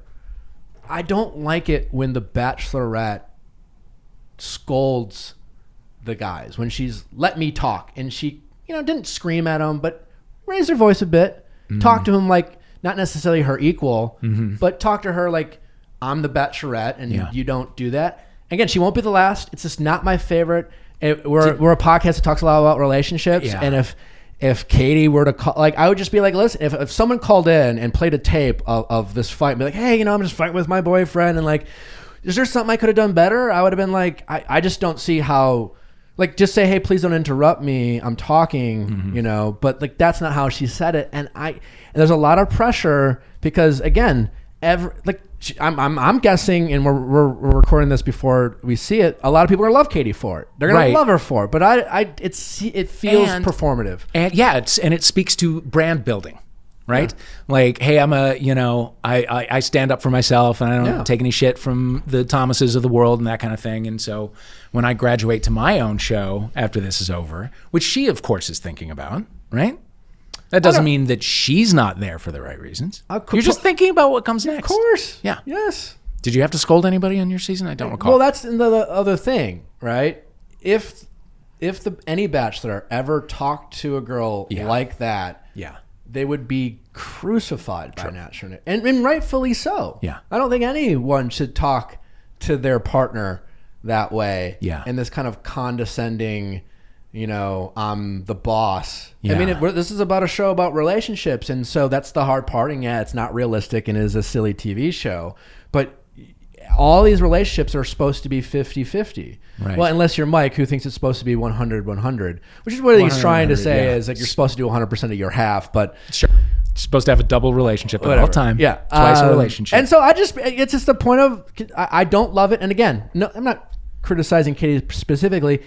A: I don't like it when the Bachelorette scolds the guys, when she's let me talk, and she, didn't scream at him, but raised her voice a bit, talk to him like not necessarily her equal, but talk to her like, I'm the Bachelorette, and you don't do that. Again, she won't be the last. It's just not my favorite. We're a podcast that talks a lot about relationships, and if Katie were to call, like, I would just be like, listen, if someone called in and played a tape of this fight, and be like, hey, I'm just fighting with my boyfriend, and like, is there something I could have done better? I would have been like, I just don't see how, like, just say, hey, please don't interrupt me, I'm talking, but like, that's not how she said it. And there's a lot of pressure because, again, I'm guessing, and we're recording this before we see it, a lot of people are gonna love Katie for it. They're gonna love her for it. But it feels performative.
B: And it speaks to brand building, right? Like, hey, I'm I stand up for myself, and I don't take any shit from the Thomases of the world and that kind of thing. And so when I graduate to my own show after this is over, which she of course is thinking about, right? That doesn't mean that she's not there for the right reasons. You're just thinking about what comes next.
A: Of course.
B: Yeah.
A: Yes.
B: Did you have to scold anybody on your season? I don't recall.
A: Well, that's the other thing, right? If any Bachelor ever talked to a girl like that, they would be crucified by National, and rightfully so. Yeah. I don't think anyone should talk to their partner that way. Yeah. In this kind of condescending, I'm the boss. Yeah. I mean, this is about a show about relationships, and so that's the hard part. And it's not realistic and is a silly TV show, but all these relationships are supposed to be 50-50. Right. Well, unless you're Mike, who thinks it's supposed to be 100-100, which is what he's trying to say is that you're supposed to do 100% of your half, but
B: sure. You're supposed to have a double relationship at all time.
A: Yeah.
B: Twice a relationship. And
A: so it's just the point of, I don't love it. And again, no, I'm not criticizing Katie specifically.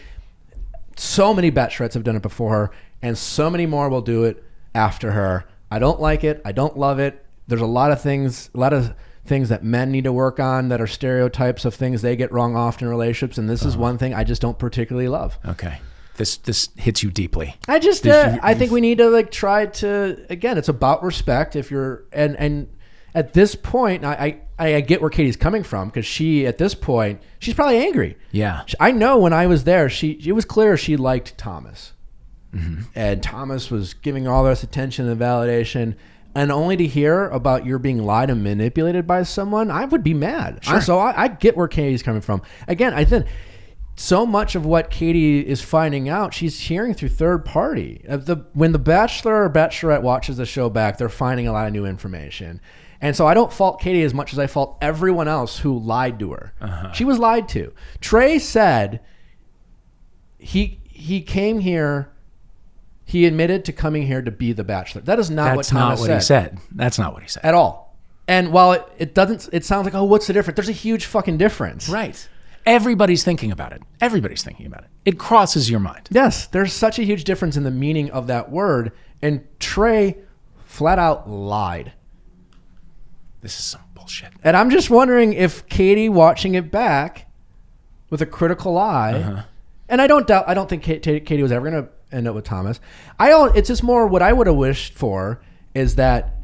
A: So many Bachelorettes have done it before her, and so many more will do it after her. I don't like it. I don't love it. There's a lot of things that men need to work on that are stereotypes of things they get wrong often in relationships, and this is one thing I just don't particularly love.
B: Okay. This hits you deeply.
A: I think we need to try to, again, it's about respect. If you're, and at this point, I get where Katie's coming from, because she, at this point, she's probably angry. Yeah. I know when I was there, it was clear she liked Thomas. Mm-hmm. And Thomas was giving all this attention and validation. And only to hear about you're being lied and manipulated by someone, I would be mad. Sure. So I get where Katie's coming from. Again, I think so much of what Katie is finding out, she's hearing through third party. When the Bachelor or Bachelorette watches the show back, they're finding a lot of new information. And so I don't fault Katie as much as I fault everyone else who lied to her. Uh-huh. She was lied to. Trey said he came here, he admitted to coming here to be the Bachelor. That is not what Thomas said.
B: That's not what he said.
A: At all. And while it doesn't, it sounds like, oh, what's the difference? There's a huge fucking difference.
B: Right. Everybody's thinking about it. It crosses your mind.
A: Yes. There's such a huge difference in the meaning of that word. And Trey flat out lied.
B: This is some bullshit.
A: And I'm just wondering if Katie, watching it back with a critical eye, and I don't think Katie was ever going to end up with Thomas. It's just more what I would have wished for is that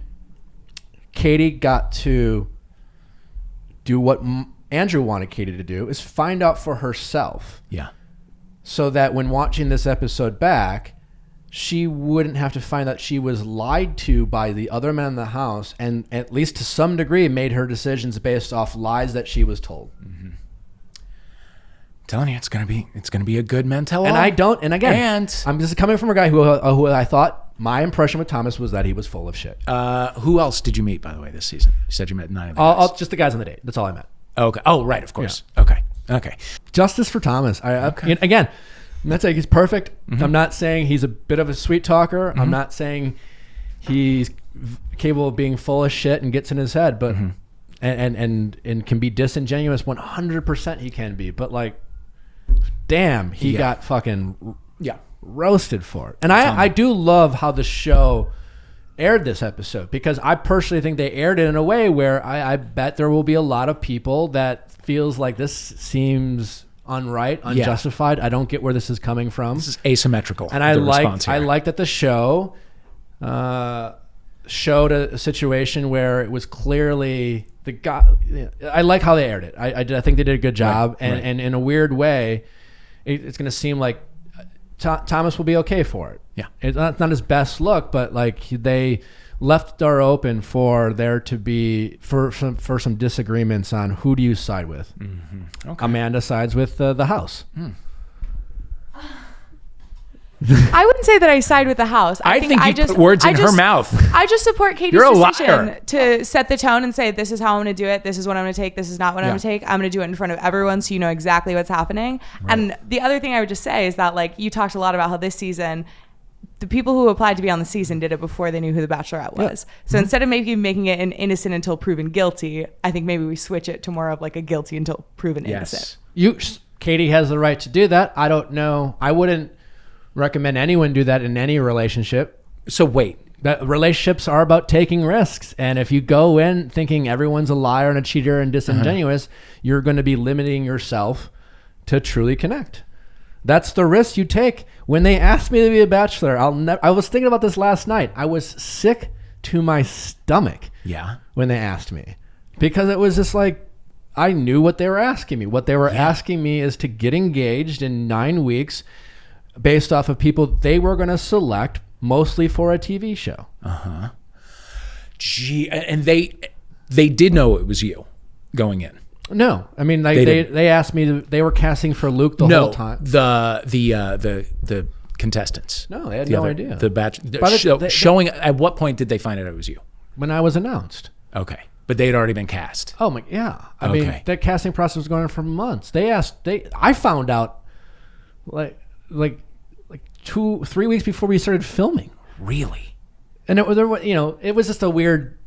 A: Katie got to do what Andrew wanted Katie to do, is find out for herself. Yeah. So that when watching this episode back, she wouldn't have to find that she was lied to by the other men in the house, and at least to some degree made her decisions based off lies that she was told.
B: I'm telling you, it's gonna be a good men tell all.
A: And I don't. And again, I'm just coming from a guy who I thought my impression with Thomas was that he was full of shit.
B: Who else did you meet, by the way, this season? You said you met 9 of the guys.
A: Just the guys on the date. That's all I met.
B: Okay. Oh, right. Of course. Yeah. Okay.
A: Justice for Thomas. Again, I'm not saying he's perfect. I'm not saying he's a bit of a sweet talker. I'm not saying he's capable of being full of shit and gets in his head, but and can be disingenuous. 100% he can be, but like, damn, he got fucking roasted for it. And I do love how the show aired this episode, because I personally think they aired it in a way where I bet there will be a lot of people that feels like this seems unright, unjustified. I don't get where this is coming from.
B: This is asymmetrical.
A: And I like that the show showed a situation where it was clearly the guy. I like how they aired it. I think they did a good job. And in a weird way, it's going to seem like Thomas will be okay for it. Yeah, it's not his best look, but like they left the door open for there to be for some disagreements on who do you side with. Okay. Amanda sides with the house.
E: I wouldn't say that I side with the house.
B: I think you put words in her mouth.
E: I just support Katie's
B: You're a
E: decision
B: liar.
E: to set the tone and say, this is how I'm going to do it. This is what I'm going to take. This is not what I'm going to take. I'm going to do it in front of everyone so you know exactly what's happening. Right. And the other thing I would just say is that, like, you talked a lot about how this season, the people who applied to be on the season did it before they knew who the Bachelorette was. So instead of maybe making it an innocent until proven guilty, I think maybe we switch it to more of like a guilty until proven innocent.
A: Katie has the right to do that. I don't know. I wouldn't recommend anyone do that in any relationship.
B: So wait,
A: that relationships are about taking risks, and if you go in thinking everyone's a liar and a cheater and disingenuous, you're going to be limiting yourself to truly connect. That's the risk you take. When they asked me to be a bachelor, I was thinking about this last night. I was sick to my stomach when they asked me, because it was just like, I knew what they were asking me. What they were asking me is to get engaged in 9 weeks based off of people they were going to select, mostly for a TV show.
B: Gee, and they did know it was you going in.
A: No, I mean they asked me they were casting for Luke the whole time.
B: The contestants.
A: No, they had no idea.
B: The Bachelor showing. At what point did they find out it was you?
A: When I was announced.
B: Okay, but they had already been cast.
A: Oh my, yeah. I mean, the casting process was going on for months. I found out like 2-3 weeks before we started filming.
B: Really?
A: And it was just a weird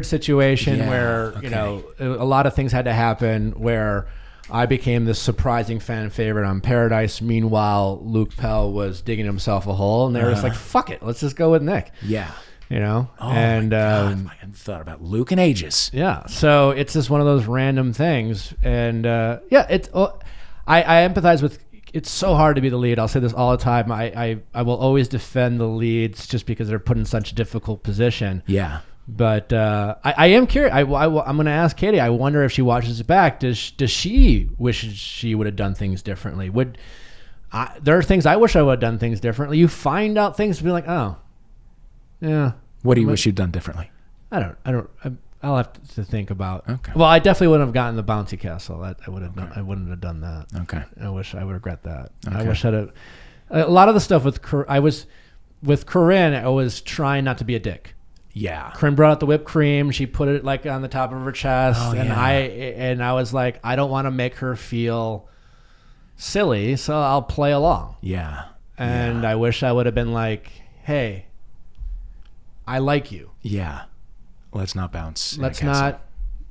A: situation where, a lot of things had to happen where I became this surprising fan favorite on Paradise. Meanwhile, Luke Pell was digging himself a hole, and they were just like, fuck it, let's just go with Nick.
B: Yeah.
A: Oh
B: and my God, I hadn't thought about Luke in ages.
A: Yeah. So it's just one of those random things. And I empathize with. It's so hard to be the lead. I'll say this all the time. I will always defend the leads just because they're put in such a difficult position.
B: Yeah.
A: But I am curious. I'm going to ask Katie. I wonder if she watches it back. Does she wish she would have done things differently? There are things I wish I would have done things differently. You find out things to be like, oh, yeah.
B: What do you wish you'd done differently?
A: I'll have to think about.
B: Okay.
A: Well, I definitely wouldn't have gotten the bouncy castle. I would have done. I wouldn't have done that.
B: Okay.
A: I would regret that.
B: Okay.
A: I wish I'd have. A lot of the stuff with Corinne, I was trying not to be a dick.
B: Yeah.
A: Corinne brought out the whipped cream. She put it like on the top of her chest,
B: and
A: I was like, I don't want to make her feel silly, so I'll play along.
B: Yeah.
A: And I wish I would have been like, hey, I like you.
B: Yeah. Let's not bounce.
A: Let's not,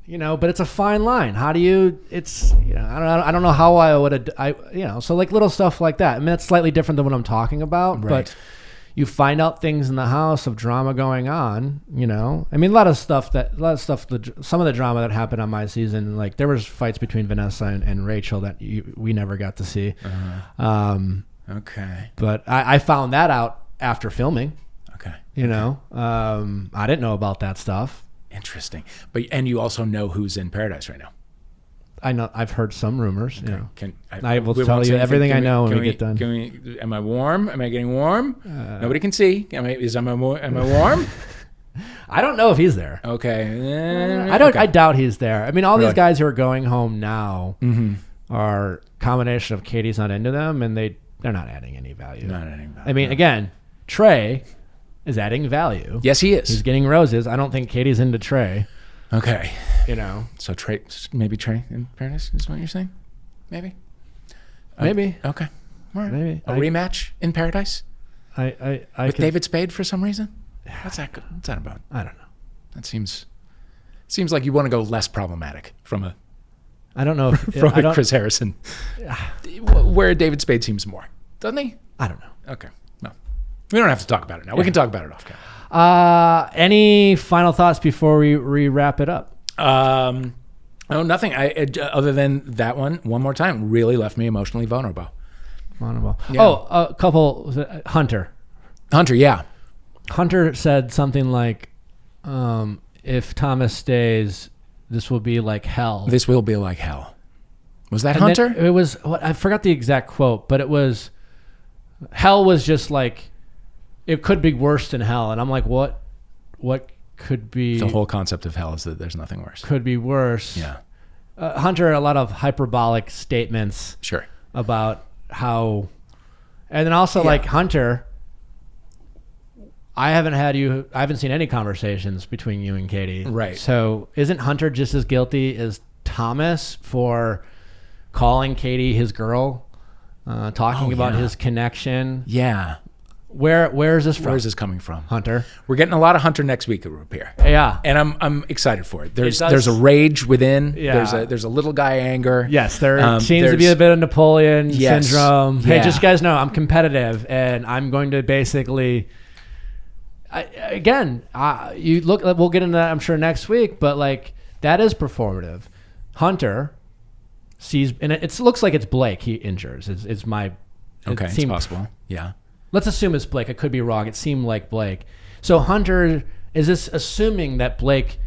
A: but it's a fine line. How do you, I don't know how I would have, so like little stuff like that. I mean, it's slightly different than what I'm talking about,
B: right.
A: But you find out things in the house of drama going on, I mean, some of the drama that happened on my season, like there was fights between Vanessa and Rachel that we never got to see.
B: Okay.
A: But I found that out after filming.
B: Okay.
A: I didn't know about that stuff.
B: Interesting. And you also know who's in Paradise right now.
A: I know I've heard some rumors. You know, I will
B: we
A: tell
B: won't say
A: you
B: anything.
A: everything
B: Can
A: I know
B: we-
A: when we
B: can
A: get done.
B: Can we? Am I warm? Am I getting warm? Nobody can see. Am I warm?
A: I don't know if he's there.
B: Okay.
A: I don't.
B: Okay.
A: I doubt he's there. I mean, all
B: Really?
A: these guys who are going home now are combination of Katie's not into them, and they're not adding any value.
B: Not any value.
A: I mean, again, Trey is adding value.
B: Yes, he is.
A: He's getting roses. I don't think Katie's into Trey.
B: Okay.
A: You know,
B: So Trey in Paradise is what you're saying? Maybe.
A: maybe.
B: Okay. All right.
A: Maybe.
B: A rematch in Paradise
A: I
B: with
A: could-
B: David Spade for some reason. What's that about?
A: I don't know.
B: That seems like you want to go less problematic from a
A: I don't know. If,
B: from
A: I
B: a
A: don't.
B: Chris Harrison, where David Spade seems more, doesn't he?
A: I don't know.
B: Okay. No, we don't have to talk about it now. We can talk about it off camera.
A: Any final thoughts before we wrap it up?
B: Oh, nothing. Other than that one more time really left me emotionally vulnerable. Yeah.
A: Oh, a couple. Hunter.
B: Yeah.
A: Hunter said something like, "If Thomas stays, this will be like hell."
B: This will be like hell. Was that
A: And
B: Hunter?
A: then it was. I forgot the exact quote, but it was, "Hell was just like, it could be worse than hell." And I'm like, what could be?
B: The whole concept of hell is that there's nothing worse.
A: Could be worse.
B: Yeah.
A: Hunter, a lot of hyperbolic statements
B: Sure.
A: about how, and then also like Hunter, I haven't seen any conversations between you and Katie.
B: Right.
A: So isn't Hunter just as guilty as Thomas for calling Katie his girl, talking about his connection?
B: Yeah.
A: Where is this from?
B: Where is this coming from?
A: Hunter?
B: We're getting a lot of Hunter next week, it would appear.
A: Yeah.
B: And I'm excited for it. There's
A: does-
B: a rage within.
A: Yeah.
B: There's a little guy anger.
A: Yes, there seems to be
B: there's-
A: a bit of Napoleon
B: Yes.
A: syndrome. Hey,
B: Yeah.
A: just so you guys know, I'm competitive, and I'm going to basically. You look. We'll get into that, I'm sure, next week. But like that is performative. Hunter sees, and it looks like it's Blake he injures. It's my.
B: Okay, it's possible. Yeah.
A: Let's assume it's Blake. I could be wrong. It seemed like Blake. So Hunter is this assuming that Blake,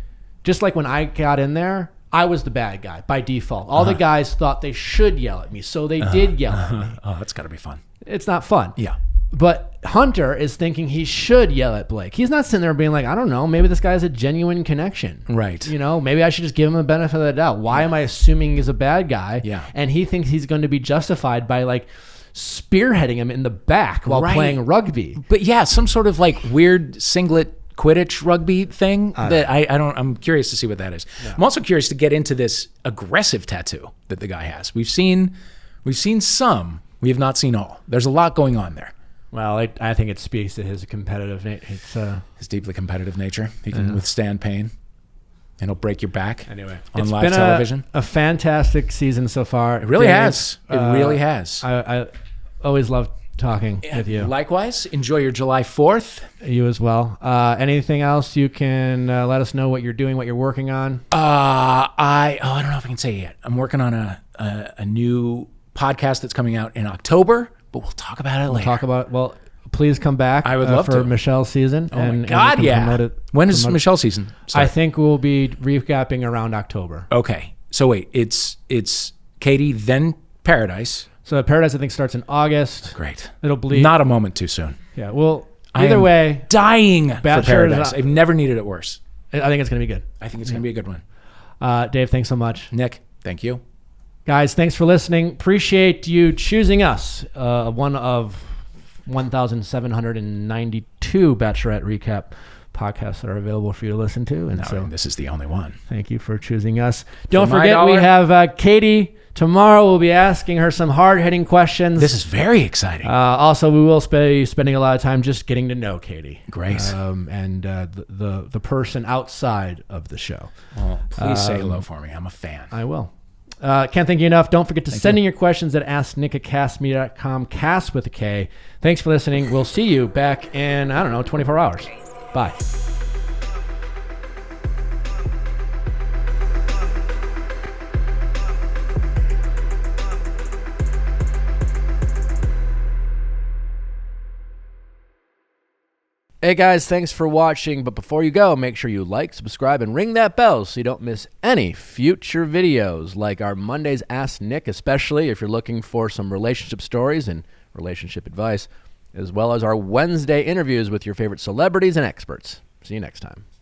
A: just like when I got in there, I was the bad guy by default. All the guys thought they should yell at me, so they did yell at me.
B: Oh, that's got to be fun.
A: It's not fun.
B: Yeah.
A: But Hunter is thinking he should yell at Blake. He's not sitting there being like, I don't know, maybe this guy has a genuine connection.
B: Right.
A: You know, maybe I should just give him the benefit of the doubt. Why am I assuming he's a bad guy?
B: Yeah.
A: And he thinks he's going to be justified by like spearheading him in the back while playing rugby.
B: But yeah, some sort of like weird singlet Quidditch rugby thing that I'm curious to see what that is. Yeah. I'm also curious to get into this aggressive tattoo that the guy has. We've seen some, we have not seen all. There's a lot going on there.
A: Well, I think it speaks to his competitive nature.
B: His deeply competitive nature. He can withstand pain, and he'll break your back.
A: Anyway,
B: on
A: it's
B: live
A: been
B: television.
A: A fantastic season so far.
B: It really has. It really has.
A: I always love talking with you.
B: Likewise, enjoy your July 4th.
A: You as well. Anything else you can let us know what you're doing, what you're working on?
B: I don't know if I can say it yet. I'm working on a new podcast that's coming out in October, but we'll talk about it later.
A: Well, please come back.
B: I would love
A: for
B: to.
A: Michelle's season.
B: Oh my God,
A: we can promote
B: yeah.
A: it.
B: When does Michelle's season start?
A: I think we'll be recapping around October.
B: Okay. So wait, it's Katie, then Paradise.
A: So Paradise, I think, starts in August.
B: Great.
A: It'll bleed.
B: Not a moment too soon.
A: Yeah. Well,
B: I
A: either
B: am
A: way,
B: dying for
A: Bachelor is
B: Paradise. I've never needed it worse.
A: I think it's going to be good.
B: I think it's going to be a good one.
A: Dave, thanks so much.
B: Nick, thank you.
A: Guys, thanks for listening. Appreciate you choosing us. One of 1,792 Bachelorette recap podcasts that are available for you to listen to. And so
B: this is the only one.
A: Thank you for choosing us. Don't
B: For my
A: forget, we
B: dollar.
A: have Katie. Tomorrow we'll be asking her some hard-hitting questions.
B: This is very exciting.
A: Also, we will be spending a lot of time just getting to know Katie.
B: Great.
A: And the person outside of the show.
B: Well, please say hello for me. I'm a fan.
A: I will. Can't thank you enough. Don't forget to send in your questions at asknick@castme.com, cast with a K. Thanks for listening. We'll see you back in, 24 hours. Bye. Hey guys, thanks for watching. But before you go, make sure you like, subscribe, and ring that bell so you don't miss any future videos, like our Mondays Ask Nick, especially if you're looking for some relationship stories and relationship advice, as well as our Wednesday interviews with your favorite celebrities and experts. See you next time.